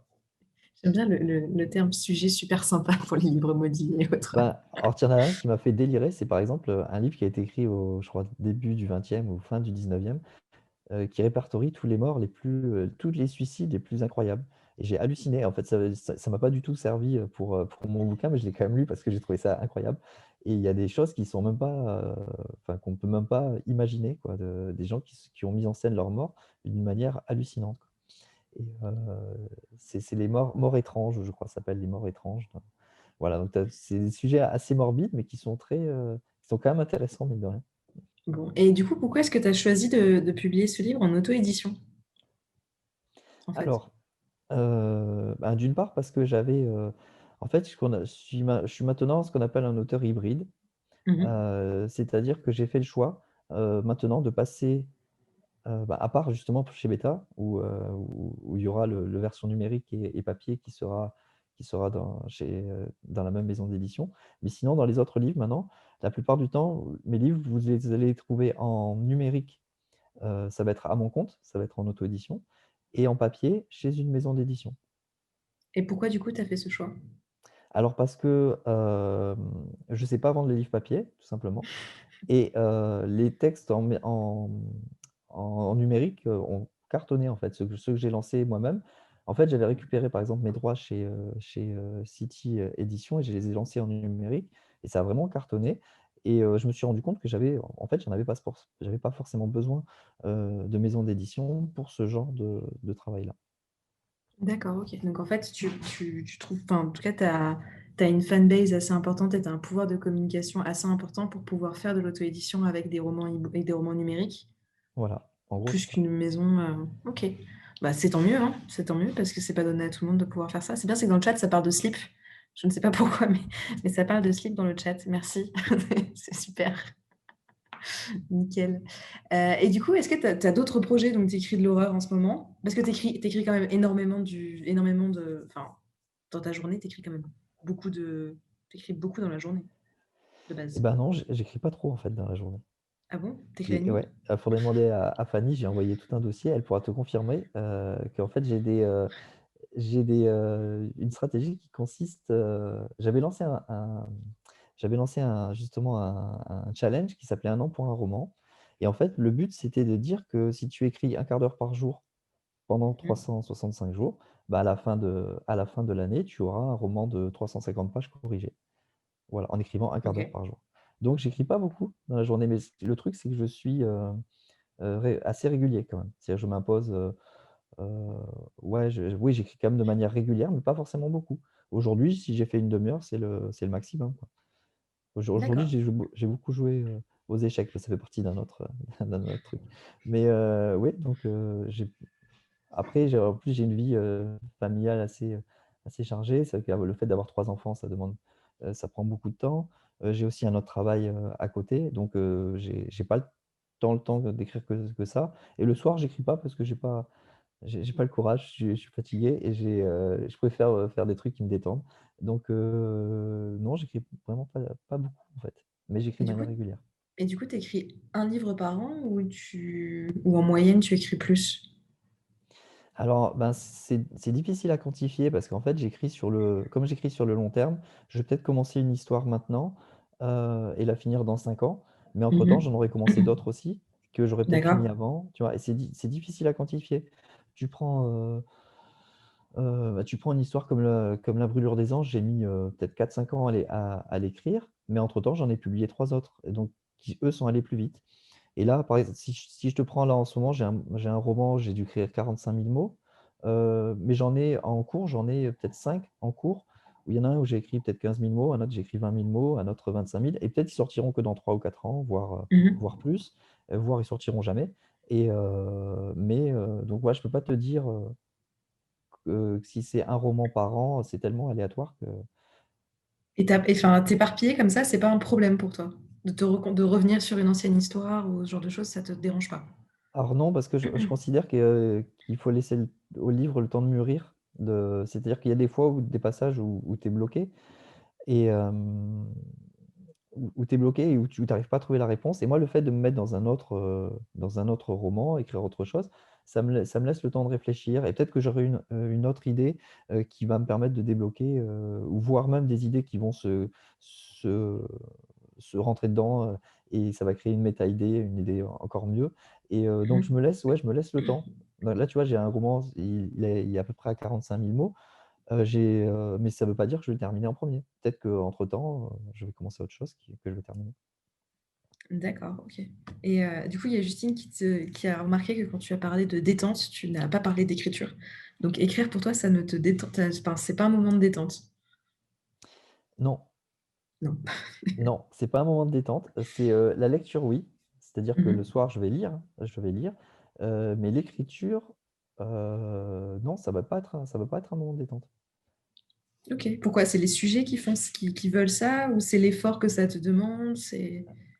J'aime bien le terme sujet super sympa pour les livres maudits et autres. Alors, il y en a un qui m'a fait délirer. C'est par exemple un livre qui a été écrit je crois, début du 20e ou fin du 19e, qui répertorie tous les morts tous les suicides les plus incroyables. Et j'ai halluciné. En fait, ça m'a pas du tout servi pour mon bouquin, mais je l'ai quand même lu parce que j'ai trouvé ça incroyable. Et il y a des choses qui sont même pas, qu'on peut même pas imaginer, quoi, des gens qui ont mis en scène leur mort d'une manière hallucinante, quoi. Et c'est les morts étranges, je crois, ça s'appelle les morts étranges. Voilà, donc c'est des sujets assez morbides, mais qui sont qui sont quand même intéressants, mine de rien. Bon. Et du coup, pourquoi est-ce que tu as choisi de publier ce livre en auto-édition, en fait? Alors, d'une part parce que en fait, je suis maintenant ce qu'on appelle un auteur hybride. Mhm. C'est-à-dire que j'ai fait le choix maintenant de passer, à part justement chez Beta, où il y aura le version numérique et papier qui sera dans la même maison d'édition. Mais sinon, dans les autres livres maintenant, la plupart du temps, mes livres, vous allez les trouver en numérique. Ça va être à mon compte, ça va être en auto-édition, et en papier chez une maison d'édition. Et pourquoi, du coup, tu as fait ce choix? Alors parce que je ne sais pas vendre les livres papier, tout simplement. Et les textes en numérique ont cartonné, en fait. Ceux que j'ai lancés moi-même. En fait, j'avais récupéré, par exemple, mes droits chez City Édition et je les ai lancés en numérique. Et ça a vraiment cartonné. Et je me suis rendu compte que en fait, j'avais pas forcément besoin de maison d'édition pour ce genre de travail-là. D'accord, ok. Donc, en fait, tu trouves, enfin, en tout cas, tu as une fanbase assez importante et tu as un pouvoir de communication assez important pour pouvoir faire de l'auto-édition avec des romans, avec des romans numériques, Voilà, en gros, plus c'est ça. qu'une maison. Ok. Bah, c'est tant mieux, hein. C'est tant mieux parce que c'est pas donné à tout le monde de pouvoir faire ça. C'est bien, c'est que dans le chat, ça parle de slip. Je ne sais pas pourquoi, mais ça parle de slip dans le chat. Merci. C'est super. Nickel. Et du coup, est-ce que tu as d'autres projets? Donc, tu écris de l'horreur en ce moment? Parce que tu écris quand même énormément de. Enfin, dans ta journée, tu écris quand même t'écris beaucoup dans la journée, de Eh base. ben non, j'écris pas trop, en fait, dans la journée. Ah bon? T'écris la nuit? Ouais, il faudrait demander à Fanny, j'ai envoyé tout un dossier, elle pourra te confirmer qu'en fait une stratégie qui consiste, j'avais lancé justement un challenge qui s'appelait 1 an pour un roman. Et en fait, le but, c'était de dire que si tu écris un quart d'heure par jour pendant 365 jours, bah, à la fin de l'année, tu auras un roman de 350 pages corrigé. Voilà, en écrivant un quart d'heure Ok. par jour. Donc, j'écris pas beaucoup dans la journée, mais le truc, c'est que je suis assez régulier quand même. C'est-à-dire, je m'impose, ouais, oui, j'écris quand même de manière régulière, mais pas forcément beaucoup. Aujourd'hui, si j'ai fait une demi-heure, c'est le maximum, quoi. Aujourd'hui, D'accord. j'ai beaucoup joué aux échecs, ça fait partie d'un autre, d'un autre truc. Mais oui, donc après, en plus, j'ai une vie familiale assez chargée. C'est vrai que le fait d'avoir 3 enfants, ça prend beaucoup de temps. J'ai aussi un autre travail à côté, donc j'ai pas le temps d'écrire que ça. Et le soir, j'écris pas parce que j'ai pas le courage, je suis fatigué et je préfère faire des trucs qui me détendent. Donc non, j'écris vraiment pas beaucoup en fait, mais j'écris Et de du coup, manière régulière. tu écris un livre par an ou en moyenne, tu écris plus? Alors, ben, c'est difficile à quantifier parce qu'en fait, comme j'écris sur le long terme, je vais peut-être commencer une histoire maintenant et la finir dans 5 ans. Mais entre-temps, Mhm. j'en aurais commencé d'autres aussi que j'aurais peut-être fini D'accord. avant. Tu vois, et c'est difficile à quantifier. Tu prends, tu prends une histoire comme La Brûlure des Anges, j'ai mis peut-être 4-5 ans à l'écrire, mais entre-temps, j'en ai publié 3 autres, et donc qui, eux, sont allés plus vite. Et là, par exemple, si je te prends là en ce moment, j'ai un roman, j'ai dû écrire 45 000 mots, mais j'en ai peut-être 5 en cours où il y en a un où j'ai écrit peut-être 15 000 mots, un autre j'ai écrit 20 000 mots, un autre 25 000, et peut-être ils sortiront que dans 3 ou 4 ans, voire plus, voire ils sortiront jamais. Donc ouais, je peux pas te dire que si c'est un roman par an, c'est tellement aléatoire que… Enfin, t'éparpiller comme ça, c'est pas un problème pour toi? De revenir sur une ancienne histoire ou ce genre de choses, ça te dérange pas? Alors non, parce que je considère qu'il faut laisser au livre le temps de mûrir. C'est-à-dire qu'il y a des fois des passages où tu es bloqué et où tu es bloqué et où tu n'arrives pas à trouver la réponse. Et moi, le fait de me mettre dans un autre roman, écrire autre chose, ça me laisse le temps de réfléchir. Et peut-être que j'aurai une autre idée qui va me permettre de débloquer, ou voire même des idées qui vont se, se rentrer dedans, et ça va créer une méta-idée, une idée encore mieux. Et donc, je me laisse le temps. Là, tu vois, j'ai un roman, il est à peu près à 45 000 mots. Mais ça ne veut pas dire que je vais le terminer en premier. Peut-être qu'entre-temps, je vais commencer autre chose que je vais terminer. D'accord, ok. Et du coup, il y a Justine qui a remarqué que quand tu as parlé de détente, tu n'as pas parlé d'écriture. Donc, écrire pour toi, ça ne te détend, enfin, c'est pas un moment de détente. Non, Non. non, c'est pas un moment de détente. C'est la lecture, oui. C'est-à-dire que le soir, je vais lire, mais l'écriture, non, ça va pas être un moment de détente. Ok. Pourquoi? C'est les sujets qui veulent ça ou c'est l'effort que ça te demande?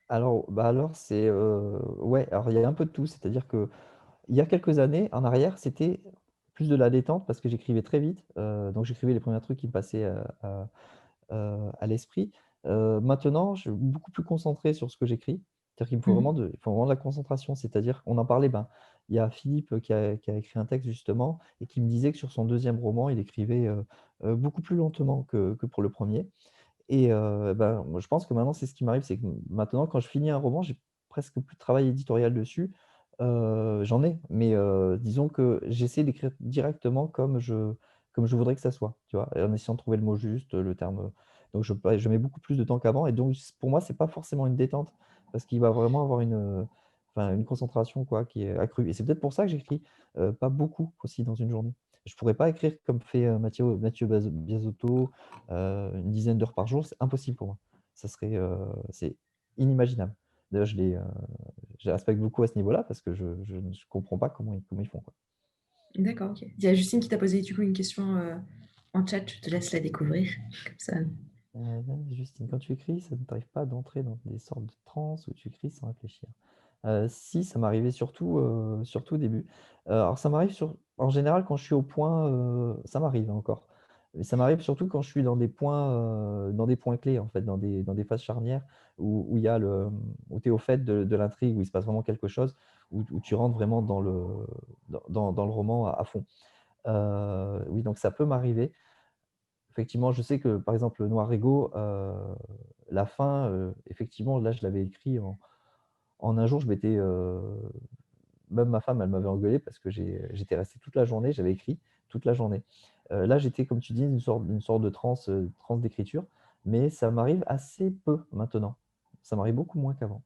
Alors c'est ouais, alors il y a un peu de tout. C'est-à-dire que il y a quelques années en arrière, c'était plus de la détente parce que j'écrivais très vite. Donc j'écrivais les premiers trucs qui me passaient à l'esprit. Maintenant, je suis beaucoup plus concentré sur ce que j'écris. C'est-à-dire qu'il me faut il faut vraiment de la concentration. C'est-à-dire, on en parlait, ben, il y a Philippe qui a écrit un texte justement et qui me disait que sur son deuxième roman, il écrivait beaucoup plus lentement que pour le premier. Et ben, moi, je pense que maintenant, c'est ce qui m'arrive, c'est que maintenant, quand je finis un roman, j'ai presque plus de travail éditorial dessus. J'en ai, mais disons que j'essaie d'écrire directement comme je voudrais que ça soit, tu vois, en essayant de trouver le mot juste, le terme. Donc je mets beaucoup plus de temps qu'avant, et donc pour moi, c'est pas forcément une détente, parce qu'il va vraiment avoir enfin, une concentration quoi, qui est accrue. Et c'est peut-être pour ça que j'écris pas beaucoup aussi dans une journée. Je pourrais pas écrire comme fait Mathieu Biasotto, une dizaine d'heures par jour, c'est impossible pour moi. C'est inimaginable. D'ailleurs, je respecte beaucoup à ce niveau-là parce que je ne comprends pas comment ils font, quoi. D'accord, ok. Il y a Justine qui t'a posé du coup une question en chat, je te laisse la découvrir. Comme ça. Justine, quand tu écris, ça ne t'arrive pas d'entrer dans des sortes de transe où tu écris sans réfléchir? Si, ça m'arrivait surtout au début. Alors ça m'arrive en général quand je suis au point, ça m'arrive encore. Mais ça m'arrive surtout quand je suis dans des points clés, en fait, dans des phases charnières où il y a où tu es au fait de l'intrigue, où il se passe vraiment quelque chose, où tu rentres vraiment dans le roman à fond. Oui, donc ça peut m'arriver. Effectivement, je sais que, par exemple, le Noir Ego, la fin, effectivement, là, je l'avais écrit en un jour. Même ma femme, elle m'avait engueulé parce que j'étais resté toute la journée, j'avais écrit toute la journée. Là, j'étais, comme tu dis, une sorte de transe d'écriture, mais ça m'arrive assez peu maintenant. Ça m'arrive beaucoup moins qu'avant.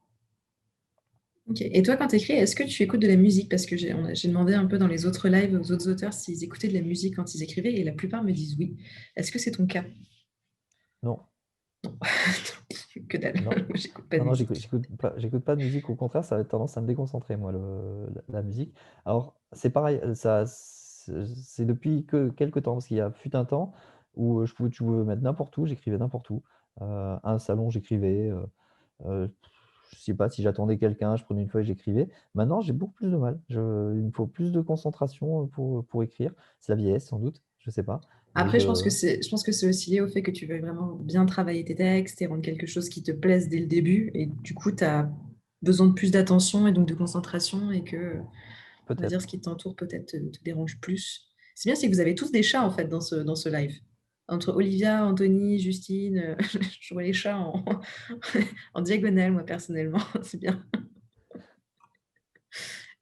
Ok. Et toi, quand tu écris, est-ce que tu écoutes de la musique? Parce que j'ai demandé un peu dans les autres lives aux autres auteurs s'ils écoutaient de la musique quand ils écrivaient, et la plupart me disent oui. Est-ce que c'est ton cas? Non, Que dalle. non, J'écoute pas de non, non, musique. j'écoute pas de musique. Au contraire, ça a tendance à me déconcentrer, moi, la musique. Alors, c'est pareil, c'est depuis quelques temps, parce qu'il y a fut un temps où tu pouvais mettre n'importe où, j'écrivais n'importe où. À un salon, j'écrivais. Euh, je sais pas si j'attendais quelqu'un, je prenais une feuille, j'écrivais. Maintenant, j'ai beaucoup plus de mal. Il me faut plus de concentration pour écrire. C'est la vieillesse, sans doute, je sais pas. Mais Après, je pense que c'est aussi lié au fait que tu veux vraiment bien travailler tes textes et rendre quelque chose qui te plaise dès le début. Et du coup, tu as besoin de plus d'attention et donc de concentration et que, on va dire, peut-être. ce qui t'entoure peut-être te dérange plus. C'est bien, c'est que vous avez tous des chats en fait dans ce live. Entre Olivia, Anthony, Justine, je vois les chats en diagonale, moi personnellement. C'est bien.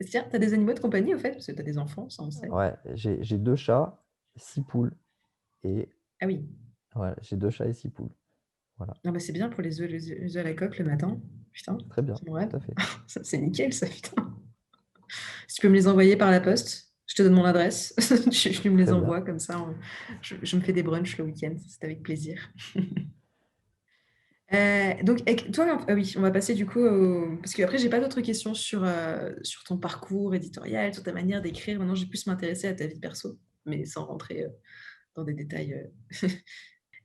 Tiens, tu as des animaux de compagnie au fait? Parce que tu as des enfants, ça on sait. Ouais, j'ai 2 chats, 6 poules. Et Ah oui. voilà, j'ai 2 chats et 6 poules. Voilà, Ah bah, c'est bien pour les œufs à la coque le matin. Putain, très bien, c'est mon rêve. tout à fait. Ça, c'est nickel, ça, putain. Si tu peux me les envoyer par la poste, Je te donne mon adresse, tu me les Très bien. envoies comme ça. Je me fais des brunchs le week-end, c'est avec plaisir. Donc, toi, oui, on va passer du coup parce qu'après, j'ai pas d'autres questions sur ton parcours éditorial, sur ta manière d'écrire. Maintenant, j'ai plus m'intéresser à ta vie perso, mais sans rentrer dans des détails.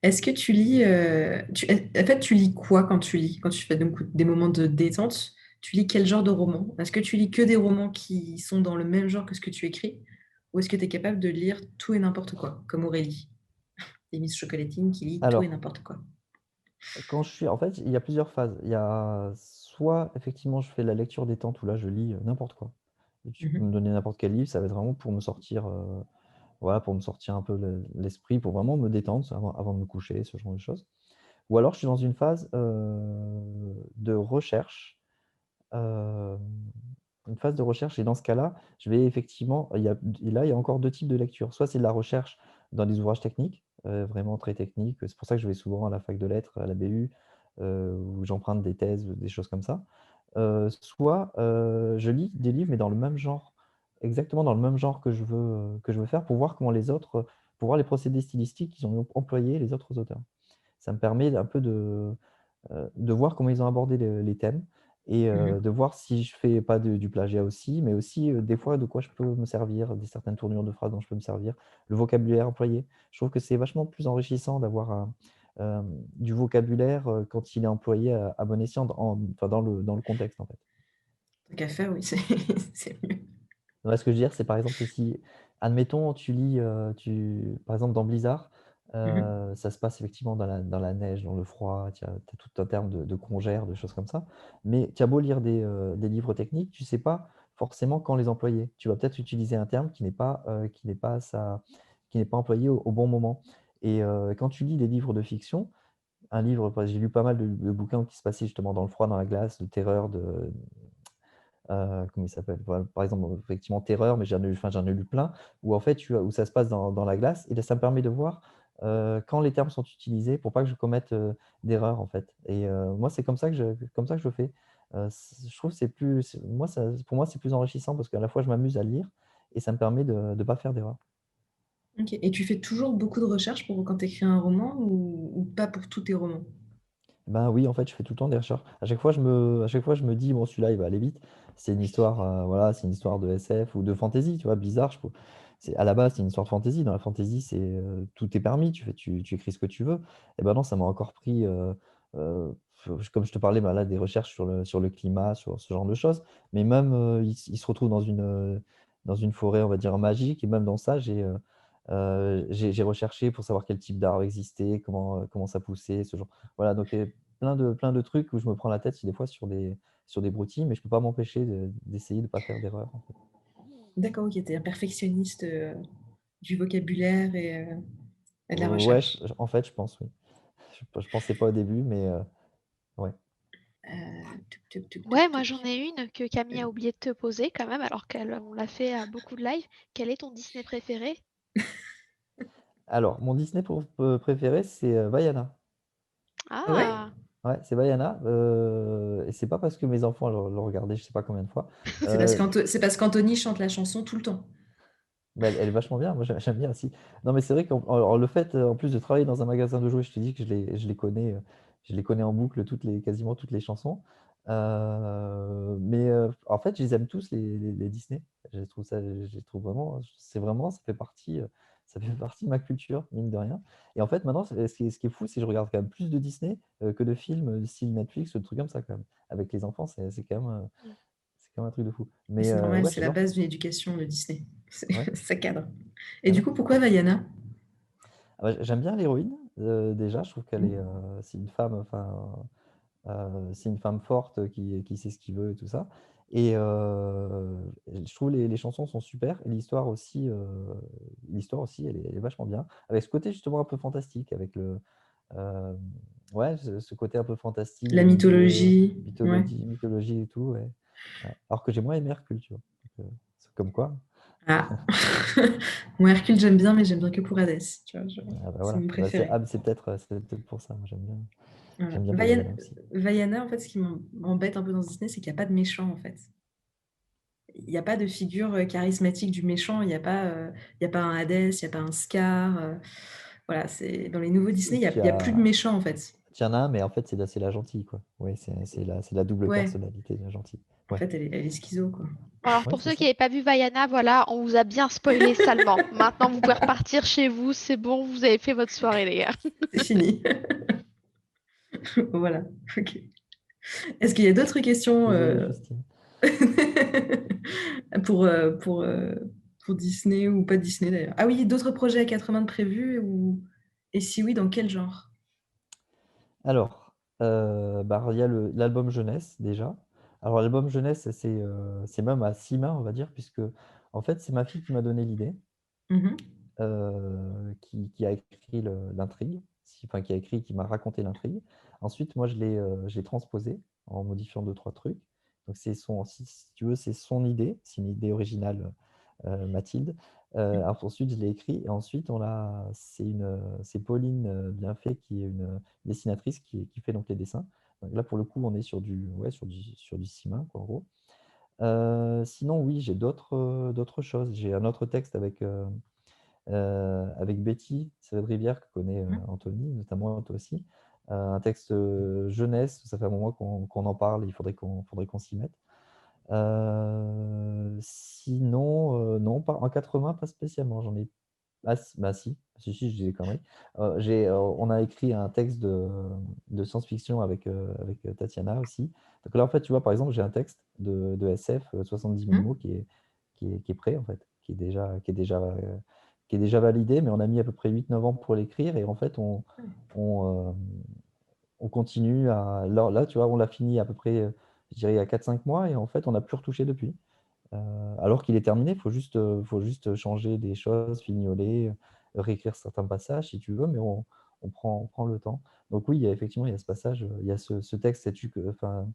Est-ce que tu lis, en fait, tu lis quoi quand tu lis, quand tu fais donc des moments de détente? Tu lis quel genre de roman? Est-ce que tu lis que des romans qui sont dans le même genre que ce que tu écris? Ou est-ce que tu es capable de lire tout et n'importe quoi, comme Aurélie, et Miss Chocolatine qui lit tout et Alors, n'importe quoi? en fait, il y a plusieurs phases. Il y a soit effectivement je fais la lecture détente où là je lis n'importe quoi. Et tu peux me donner n'importe quel livre, ça va être vraiment pour me sortir, voilà, pour me sortir un peu l'esprit, pour vraiment me détendre avant de me coucher, ce genre de choses. Ou alors je suis dans une phase de recherche, euh, une phase de recherche, et dans ce cas-là, je vais effectivement, et là il y a encore deux types de lecture. Soit c'est de la recherche dans des ouvrages techniques, vraiment très techniques. C'est pour ça que je vais souvent à la fac de lettres, à la BU, où j'emprunte des thèses, des choses comme ça. Soit je lis des livres, mais dans le même genre, exactement dans le même genre que je veux faire, pour voir comment les autres, pour voir les procédés stylistiques qu'ils ont employés, les autres auteurs. Ça me permet un peu de voir comment ils ont abordé les thèmes, et de voir si je fais pas du plagiat aussi, mais aussi des fois de quoi je peux me servir, des certaines tournures de phrases dont je peux me servir, le vocabulaire employé. Je trouve que c'est vachement plus enrichissant d'avoir du vocabulaire quand il est employé à bon escient, enfin, dans le contexte en fait. Tant qu'à faire, oui, c'est mieux. Ouais, ce que je veux dire, c'est par exemple si, admettons, tu lis, par exemple dans Blizzard, ça se passe effectivement dans la neige, dans le froid, tu as tout un terme de congère, de choses comme ça. Mais tu as beau lire des livres techniques, tu ne sais pas forcément quand les employer. Tu vas peut-être utiliser un terme qui n'est pas employé au bon moment. Et quand tu lis des livres de fiction, j'ai lu pas mal de bouquins qui se passaient justement dans le froid, dans la glace, de terreur, comment il s'appelle? Voilà, par exemple, effectivement, Terreur, mais j'en ai lu plein, où en fait, où ça se passe dans la glace, et là, ça me permet de voir quand les termes sont utilisés pour pas que je commette d'erreur, en fait. Et moi, c'est comme ça que je fais. Je trouve que pour moi, c'est plus enrichissant parce qu'à la fois, je m'amuse à lire et ça me permet de ne pas faire d'erreur. Ok. Et tu fais toujours beaucoup de recherches pour quand tu écris un roman ou pas pour tous tes romans? Ben oui, en fait, je fais tout le temps des recherches. À chaque fois, je me dis, bon, celui-là, il va aller vite. C'est une histoire, voilà, c'est une histoire de SF ou de fantasy, tu vois, bizarre. À la base, c'est une histoire de fantasy. Dans la fantasy, tout est permis. Tu écris ce que tu veux. Et ben non, ça m'a encore pris, euh, comme je te parlais, ben là, des recherches sur le climat, sur ce genre de choses. Mais même, il se retrouve dans une forêt, on va dire, magique. Et même dans ça, j'ai recherché pour savoir quel type d'arbre existait, comment ça poussait, ce genre. Voilà, donc il y a plein de trucs où je me prends la tête des fois sur des broutilles, mais je ne peux pas m'empêcher d'essayer de ne pas faire d'erreur, en fait. D'accord, ok, tu es un perfectionniste du vocabulaire et de la Ouais, recherche. en fait, je pense, oui. Je pensais pas au début, mais ouais. Tuc, tuc, tuc, Ouais, tuc, moi j'en tuc. ai une que Camille a oublié de te poser quand même, alors qu'on l'a fait à beaucoup de live. Quel est ton Disney préféré? Alors, mon Disney préféré, c'est Vaiana. Ah ouais? Ah, Ouais, c'est Vaiana. Et c'est pas parce que mes enfants l'ont regardé, je sais pas combien de fois. Euh, C'est parce qu'Anthony chante la chanson tout le temps. Mais elle est vachement bien, moi j'aime bien aussi. Non, mais c'est vrai que le fait, en plus de travailler dans un magasin de jouets, je te dis que je les connais en boucle, quasiment toutes les chansons. Mais en fait, je les aime tous, les Disney. Je les trouve vraiment, ça fait partie de ma culture, mine de rien. Et en fait, maintenant, ce qui est fou, c'est que je regarde quand même plus de Disney que de films style Netflix, de trucs comme ça, quand même. Avec les enfants, c'est quand même un truc de fou. Mais Mais c'est normal, ouais, c'est la j'adore. base d'une éducation, le Disney. Ouais. Ça cadre. Et Ah du non, coup, c'est pourquoi clair. Vaiana? Ah bah, j'aime bien l'héroïne, déjà, je trouve qu'elle est, Mm. c'est une femme, enfin, c'est une femme forte qui sait ce qu'il veut et tout ça. Et je trouve les chansons sont super, et l'histoire aussi, elle est vachement bien. Avec ce côté justement un peu fantastique, avec euh, ouais, ce côté un peu fantastique, La religieux, mythologie, ouais. mythologie et tout, ouais. Ouais. Alors que j'ai moins aimé Hercule, tu vois. Donc, c'est comme quoi. Ah. Moi, Hercule, j'aime bien, mais j'aime bien que pour Hadès. Tu vois, Ah bah c'est voilà. mon Bah, préféré. c'est peut-être pour ça, moi j'aime bien. Voilà. J'aime bien Vaiana aussi. Vaiana, en fait, ce qui m'embête un peu dans ce Disney, c'est qu'il n'y a pas de méchant, en fait. il n'y a pas de figure charismatique du méchant, il y a pas un Hadès, il n'y a pas un Scar. Voilà, dans les nouveaux Disney, Tu il y a plus de as, méchants en fait. tu en as un, mais en fait, c'est la gentille, quoi. Oui, c'est la double Ouais, personnalité de la gentille. en Ouais, fait, elle est schizo, quoi. Bon, alors, ouais, pour c'est ceux qui ça. n'avaient pas vu Vaiana, voilà, on vous a bien spoilé salement. Maintenant, vous pouvez repartir chez vous, c'est bon, vous avez fait votre soirée, les gars. C'est fini. Voilà, ok. Est-ce qu'il y a d'autres questions Désolé, Justine. pour, euh, pour, euh, pour Disney ou pas Disney d'ailleurs? Ah oui, d'autres projets à 80 de prévus et si oui, dans quel genre? Alors, bah, il y a l'album jeunesse déjà. Alors, l'album jeunesse, c'est même à 6 mains, on va dire, puisque en fait, c'est ma fille qui m'a donné l'idée, Mhm. qui a écrit l'intrigue, enfin, qui m'a raconté l'intrigue. Ensuite, moi, je l'ai transposé en modifiant deux, trois trucs. Donc, si tu veux, c'est son idée, c'est une idée originale, Mathilde. Ensuite, je l'ai écrit et ensuite, c'est Pauline Bienfait qui est une dessinatrice qui fait donc les dessins. Donc là, pour le coup, on est sur du 6 mains, quoi, en gros. Sinon, oui, j'ai d'autres choses. J'ai un autre texte avec Betty Rivière que connaît Anthony, notamment toi aussi. Un texte jeunesse, ça fait un moment qu'on en parle, il faudrait qu'on s'y mette. Sinon, non, en 80, pas spécialement. J'en ai. Ah, bah si, je dis des conneries. On a écrit un texte de science-fiction avec Tatiana aussi. Donc là, en fait, tu vois, par exemple, j'ai un texte de SF, 70 000 mots, qui est prêt, en fait, qui est déjà validé, mais on a mis à peu près 8-9 ans pour l'écrire. Et en fait, on, on continue là, tu vois, on l'a fini à peu près, je dirais, il y a 4-5 mois, et en fait, on n'a plus retouché depuis. Alors qu'il est terminé, il faut juste changer des choses, fignoler, réécrire certains passages si tu veux, mais on prend le temps. Donc oui, effectivement, il y a ce passage, il y a ce texte, enfin,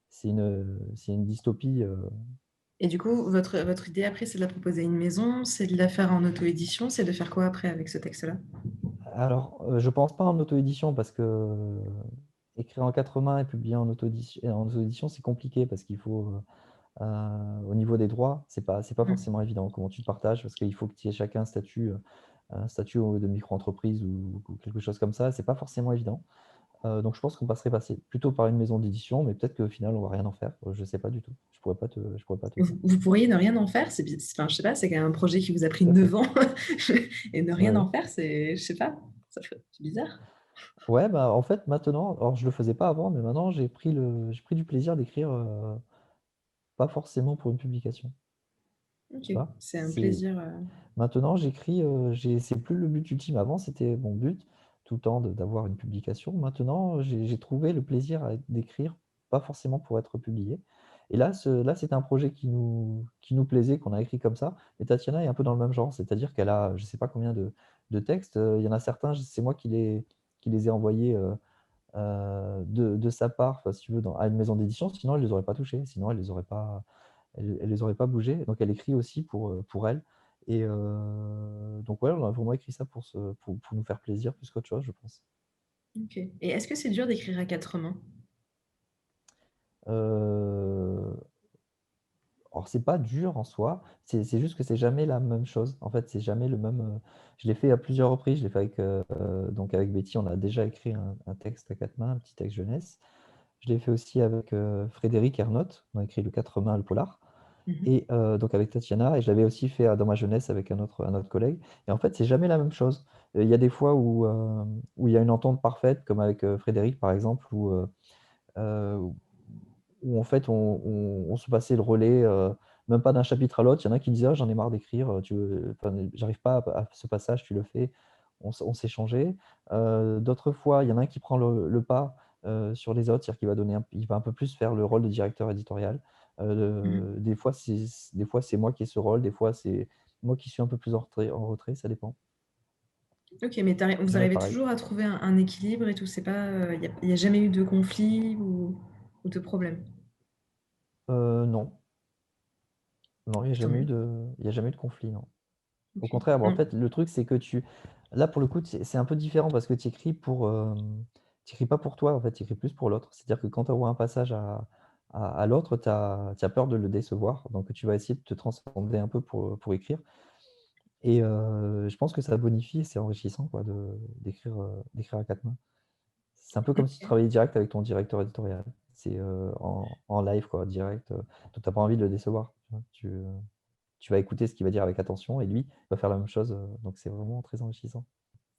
c'est une dystopie. Et du coup, votre idée après, c'est de la proposer à une maison, c'est de la faire en auto-édition, c'est de faire quoi après avec ce texte-là? Alors, je pense pas en auto-édition parce que écrire en 80 et publier en auto-édition, c'est compliqué parce qu'il faut, au niveau des droits, c'est pas forcément évident comment tu te partages parce qu'il faut que tu aies chacun un statut de micro-entreprise ou quelque chose comme ça. C'est pas forcément évident. Donc je pense qu'on passer plutôt par une maison d'édition, mais peut-être qu'au final on va rien en faire. Je sais pas du tout. Je pourrais pas te dire. Vous pourriez ne rien en faire, enfin, je sais pas, c'est quand même un projet qui vous a pris Tout à fait. 9 ans et ne rien Ouais. en faire, je sais pas, c'est bizarre. Ouais, bah en fait maintenant, alors je le faisais pas avant, mais maintenant j'ai pris du plaisir d'écrire, pas forcément pour une publication. Ok, Tu vois? c'est un plaisir. Maintenant j'écris, c'est plus le but ultime. Avant, c'était mon but tout le temps d'avoir une publication. Maintenant, j'ai trouvé le plaisir d'écrire, pas forcément pour être publié. Et là, c'était un projet qui nous plaisait, qu'on a écrit comme ça. Et Tatiana est un peu dans le même genre, c'est-à-dire qu'elle a, je sais pas combien de textes. Il y en a certains, c'est moi qui les ai envoyés de sa part, enfin, si tu veux, à une maison d'édition. Sinon, elle les aurait pas touchés. Sinon, elle les aurait pas bougés. Donc, elle écrit aussi pour elle. Et donc, ouais, on a vraiment écrit ça pour nous faire plaisir plus qu'autre chose, je pense. Ok. Et est-ce que c'est dur d'écrire à 4 mains? Euh, Alors, c'est pas dur en soi, c'est juste que c'est jamais la même chose. En fait, c'est jamais le même. Je l'ai fait à plusieurs reprises. Je l'ai fait donc avec Betty, on a déjà écrit un texte à 4 mains, un petit texte jeunesse. Je l'ai fait aussi avec Frédéric Ernotte, on a écrit le 4 mains, le polar. Mhm. Et donc avec Tatiana, et je l'avais aussi fait dans ma jeunesse avec un autre collègue. Et en fait, c'est jamais la même chose. Il y a des fois où il y a une entente parfaite, comme avec Frédéric par exemple, euh, où en fait on se passait le relais, même pas d'un chapitre à l'autre. Il y en a qui disaient: ah, j'en ai marre d'écrire, enfin, j'arrive pas à ce passage, tu le fais. On s'est changé. D'autres fois, il y en a un qui prend le pas sur les autres, c'est-à-dire qu'il il va un peu plus faire le rôle de directeur éditorial. Mhm. Des fois, c'est moi qui ai ce rôle, des fois, c'est moi qui suis un peu plus en retrait, ça dépend. Ok, mais vous Ouais, arrivez pareil. toujours à trouver un équilibre et tout, c'est pas, il y a jamais eu de conflit ou de problème. Non, non, Tant mieux. il y a jamais eu de conflit, non. Au Ok. contraire, bah, en Non. fait, le truc, c'est que là, pour le coup, c'est un peu différent parce que tu écris pas pour toi, en fait, tu écris plus pour l'autre. C'est-à-dire que quand tu envoies un passage à à l'autre, tu as peur de le décevoir. Donc, tu vas essayer de te transcender un peu pour écrire. Et je pense que ça bonifie et c'est enrichissant quoi, d'écrire à quatre mains. C'est un peu comme si tu Ok. travaillais direct avec ton directeur éditorial. C'est en live, quoi, direct. Tu n'as pas envie de le décevoir. Tu vas écouter ce qu'il va dire avec attention et lui va faire la même chose. Donc, c'est vraiment très enrichissant.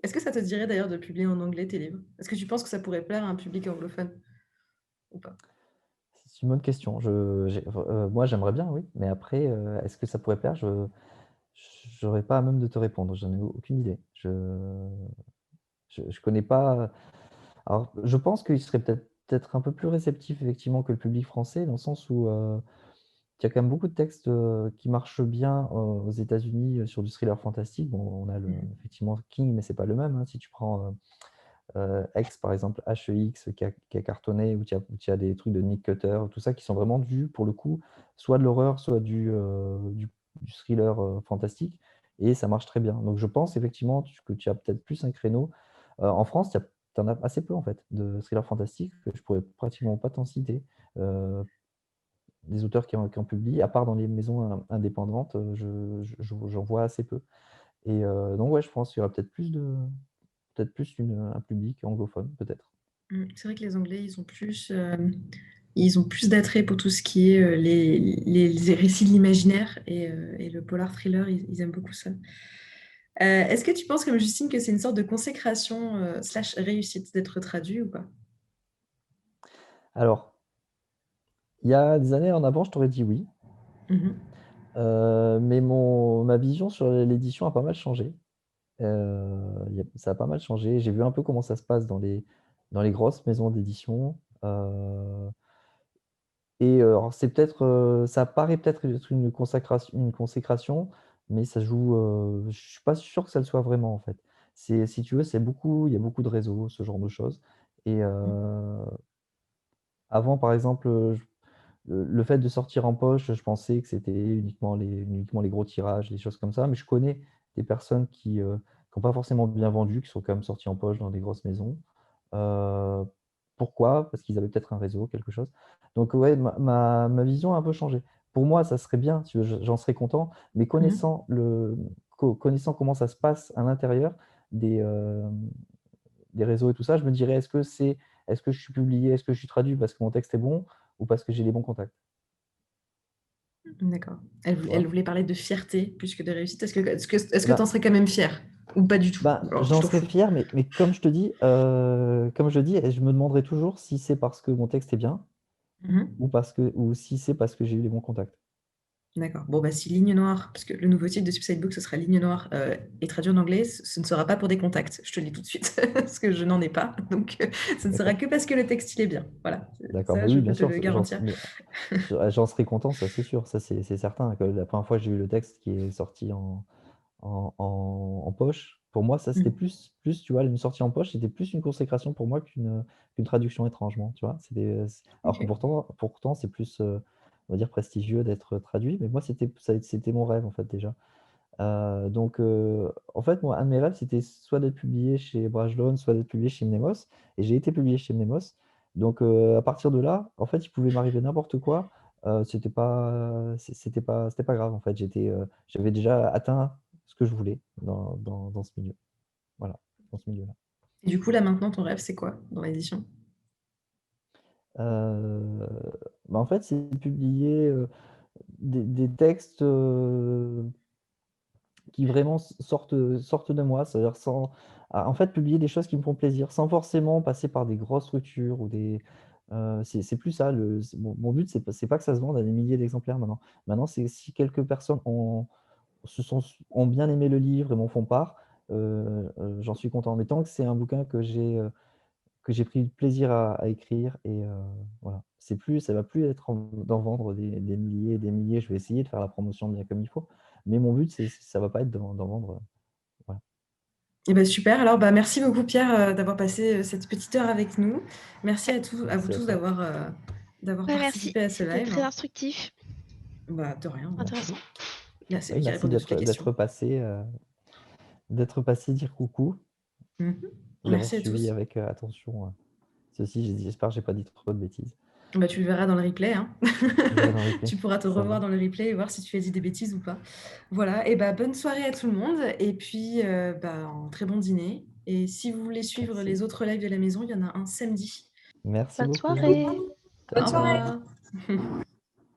Est-ce que ça te dirait d'ailleurs de publier en anglais tes livres? Est-ce que tu penses que ça pourrait plaire à un public anglophone ou pas? C'est une bonne question. Moi, j'aimerais bien, oui. Mais après, est-ce que ça pourrait plaire? Je n'aurais pas à même de te répondre. J'en ai aucune idée. Je connais pas. Alors, je pense qu'il serait peut-être un peu plus réceptif, effectivement, que le public français, dans le sens où il y a quand même beaucoup de textes qui marchent bien aux États-Unis sur du thriller fantastique. Bon, on a effectivement King, mais c'est pas le même. Hein. Si tu prends X, par exemple, HEX, qui a cartonné, où tu as des trucs de Nick Cutter, tout ça, qui sont vraiment pour le coup, soit de l'horreur, soit du thriller fantastique, et ça marche très bien. Donc, je pense effectivement que tu as peut-être plus un créneau. En France, tu en as assez peu, en fait, de thriller fantastique, que je pourrais pratiquement pas t'en citer. Des auteurs qui en publient, à part dans les maisons indépendantes, j'en vois assez peu. Et donc, ouais, je pense qu'il y aura peut-être plus un public anglophone, peut-être. C'est vrai que les Anglais, ils ont plus d'attrait pour tout ce qui est les récits de l'imaginaire et le polar thriller, ils aiment beaucoup ça. Est-ce que tu penses, comme Justine, que c'est une sorte de consécration slash réussite d'être traduit ou pas? Alors, il y a des années en avant, je t'aurais dit oui. Mhm. Mais ma vision sur l'édition a pas mal changé. Ça a pas mal changé. J'ai vu un peu comment ça se passe dans les grosses maisons d'édition. Et alors c'est peut-être, ça paraît peut-être être une consécration, mais ça joue. Je suis pas sûr que ça le soit vraiment en fait. Si tu veux, il y a beaucoup de réseaux, ce genre de choses. Et avant, par exemple, le fait de sortir en poche, je pensais que c'était uniquement les gros tirages, les choses comme ça. Mais je connais des personnes qui n'ont pas forcément bien vendu, qui sont quand même sorties en poche dans des grosses maisons. Euh, Pourquoi? Parce qu'ils avaient peut-être un réseau, quelque chose. Donc, ouais, ma vision a un peu changé. Pour moi, ça serait bien, si tu veux, j'en serais content, mais Mhm. connaissant comment ça se passe à l'intérieur des, euh, des réseaux et tout ça, je me dirais, est-ce que je suis publié, est-ce que je suis traduit parce que mon texte est bon ou parce que j'ai les bons contacts? D'accord. Tu Elle vois? voulait parler de fierté plus que de réussite. Est-ce que Ben, tu en serais quand même fier? Ou pas du tout? Alors, je j'en t'en serais fous. fier, mais comme je dis, je me demanderai toujours si c'est parce que mon texte est bien Mhm. ou si c'est parce que j'ai eu les bons contacts. D'accord. Bon, bah, si Ligne Noire, parce que le nouveau titre de Suicide Book, ce sera Ligne Noire, est traduit en anglais, ce ne sera pas pour des contacts. Je te le dis tout de suite, parce que je n'en ai pas. Donc, ce ne sera D'accord. que parce que le texte, il est bien. Voilà. D'accord. Ça, Mais je oui, peux bien te sûr, le garantir. j'en serais content, ça c'est sûr. Ça c'est certain. Que la première fois que j'ai eu le texte qui est sorti en poche, pour moi, ça c'était Mhm. plus, tu vois, une sortie en poche, c'était plus une consécration pour moi qu'une traduction étrangement, tu vois. Alors que Ok. pourtant, c'est plus, on va dire, prestigieux d'être traduit, mais moi, c'était mon rêve, en fait, déjà. Donc, en fait, moi, un de mes rêves, c'était soit d'être publié chez Brajlon, soit d'être publié chez Mnemos, et j'ai été publié chez Mnemos. Donc, à partir de là, en fait, il pouvait m'arriver n'importe quoi. C'était pas grave, en fait. J'avais déjà atteint ce que je voulais dans ce milieu. Voilà, dans ce milieu-là. Et du coup, là, maintenant, ton rêve, c'est quoi dans l'édition? Euh, En fait, c'est de publier des textes qui vraiment sortent de moi, c'est-à-dire en fait, publier des choses qui me font plaisir, sans forcément passer par des grosses structures ou c'est plus ça. Mon but, c'est pas que ça se vende à des milliers d'exemplaires maintenant. Maintenant, c'est si quelques personnes ont bien aimé le livre et m'en font part, j'en suis content. Mais tant que c'est un bouquin que j'ai pris plaisir à écrire et voilà. Ça va plus être d'en vendre des milliers et des milliers. Je vais essayer de faire la promotion bien comme il faut, mais mon but, ça va pas être d'en vendre. Voilà. Eh ben, super. Alors, bah, merci beaucoup, Pierre, d'avoir passé cette petite heure avec nous. Merci à vous Merci à tous toi. d'avoir Ouais, merci. participé à ce C'était live. très instructif, Bah, de rien, intéressant. merci. Là, c'est Oui, lui qui merci répond à toutes les questions. d'être passé dire coucou. Mhm. D'avoir Merci à suivi tous. avec attention ceci. J'espère que j'ai pas dit trop de bêtises. Bah, tu le verras dans le replay. Hein. Je verrai dans le replay. Tu pourras te Ça revoir va. dans le replay et voir si tu as dit des bêtises ou pas. Voilà, et bah, bonne soirée à tout le monde. Et puis, un très bon dîner. Et si vous voulez suivre Merci. les autres lives de la maison, il y en a un samedi. Merci Bonne beaucoup. soirée. Au Bonne soirée. revoir.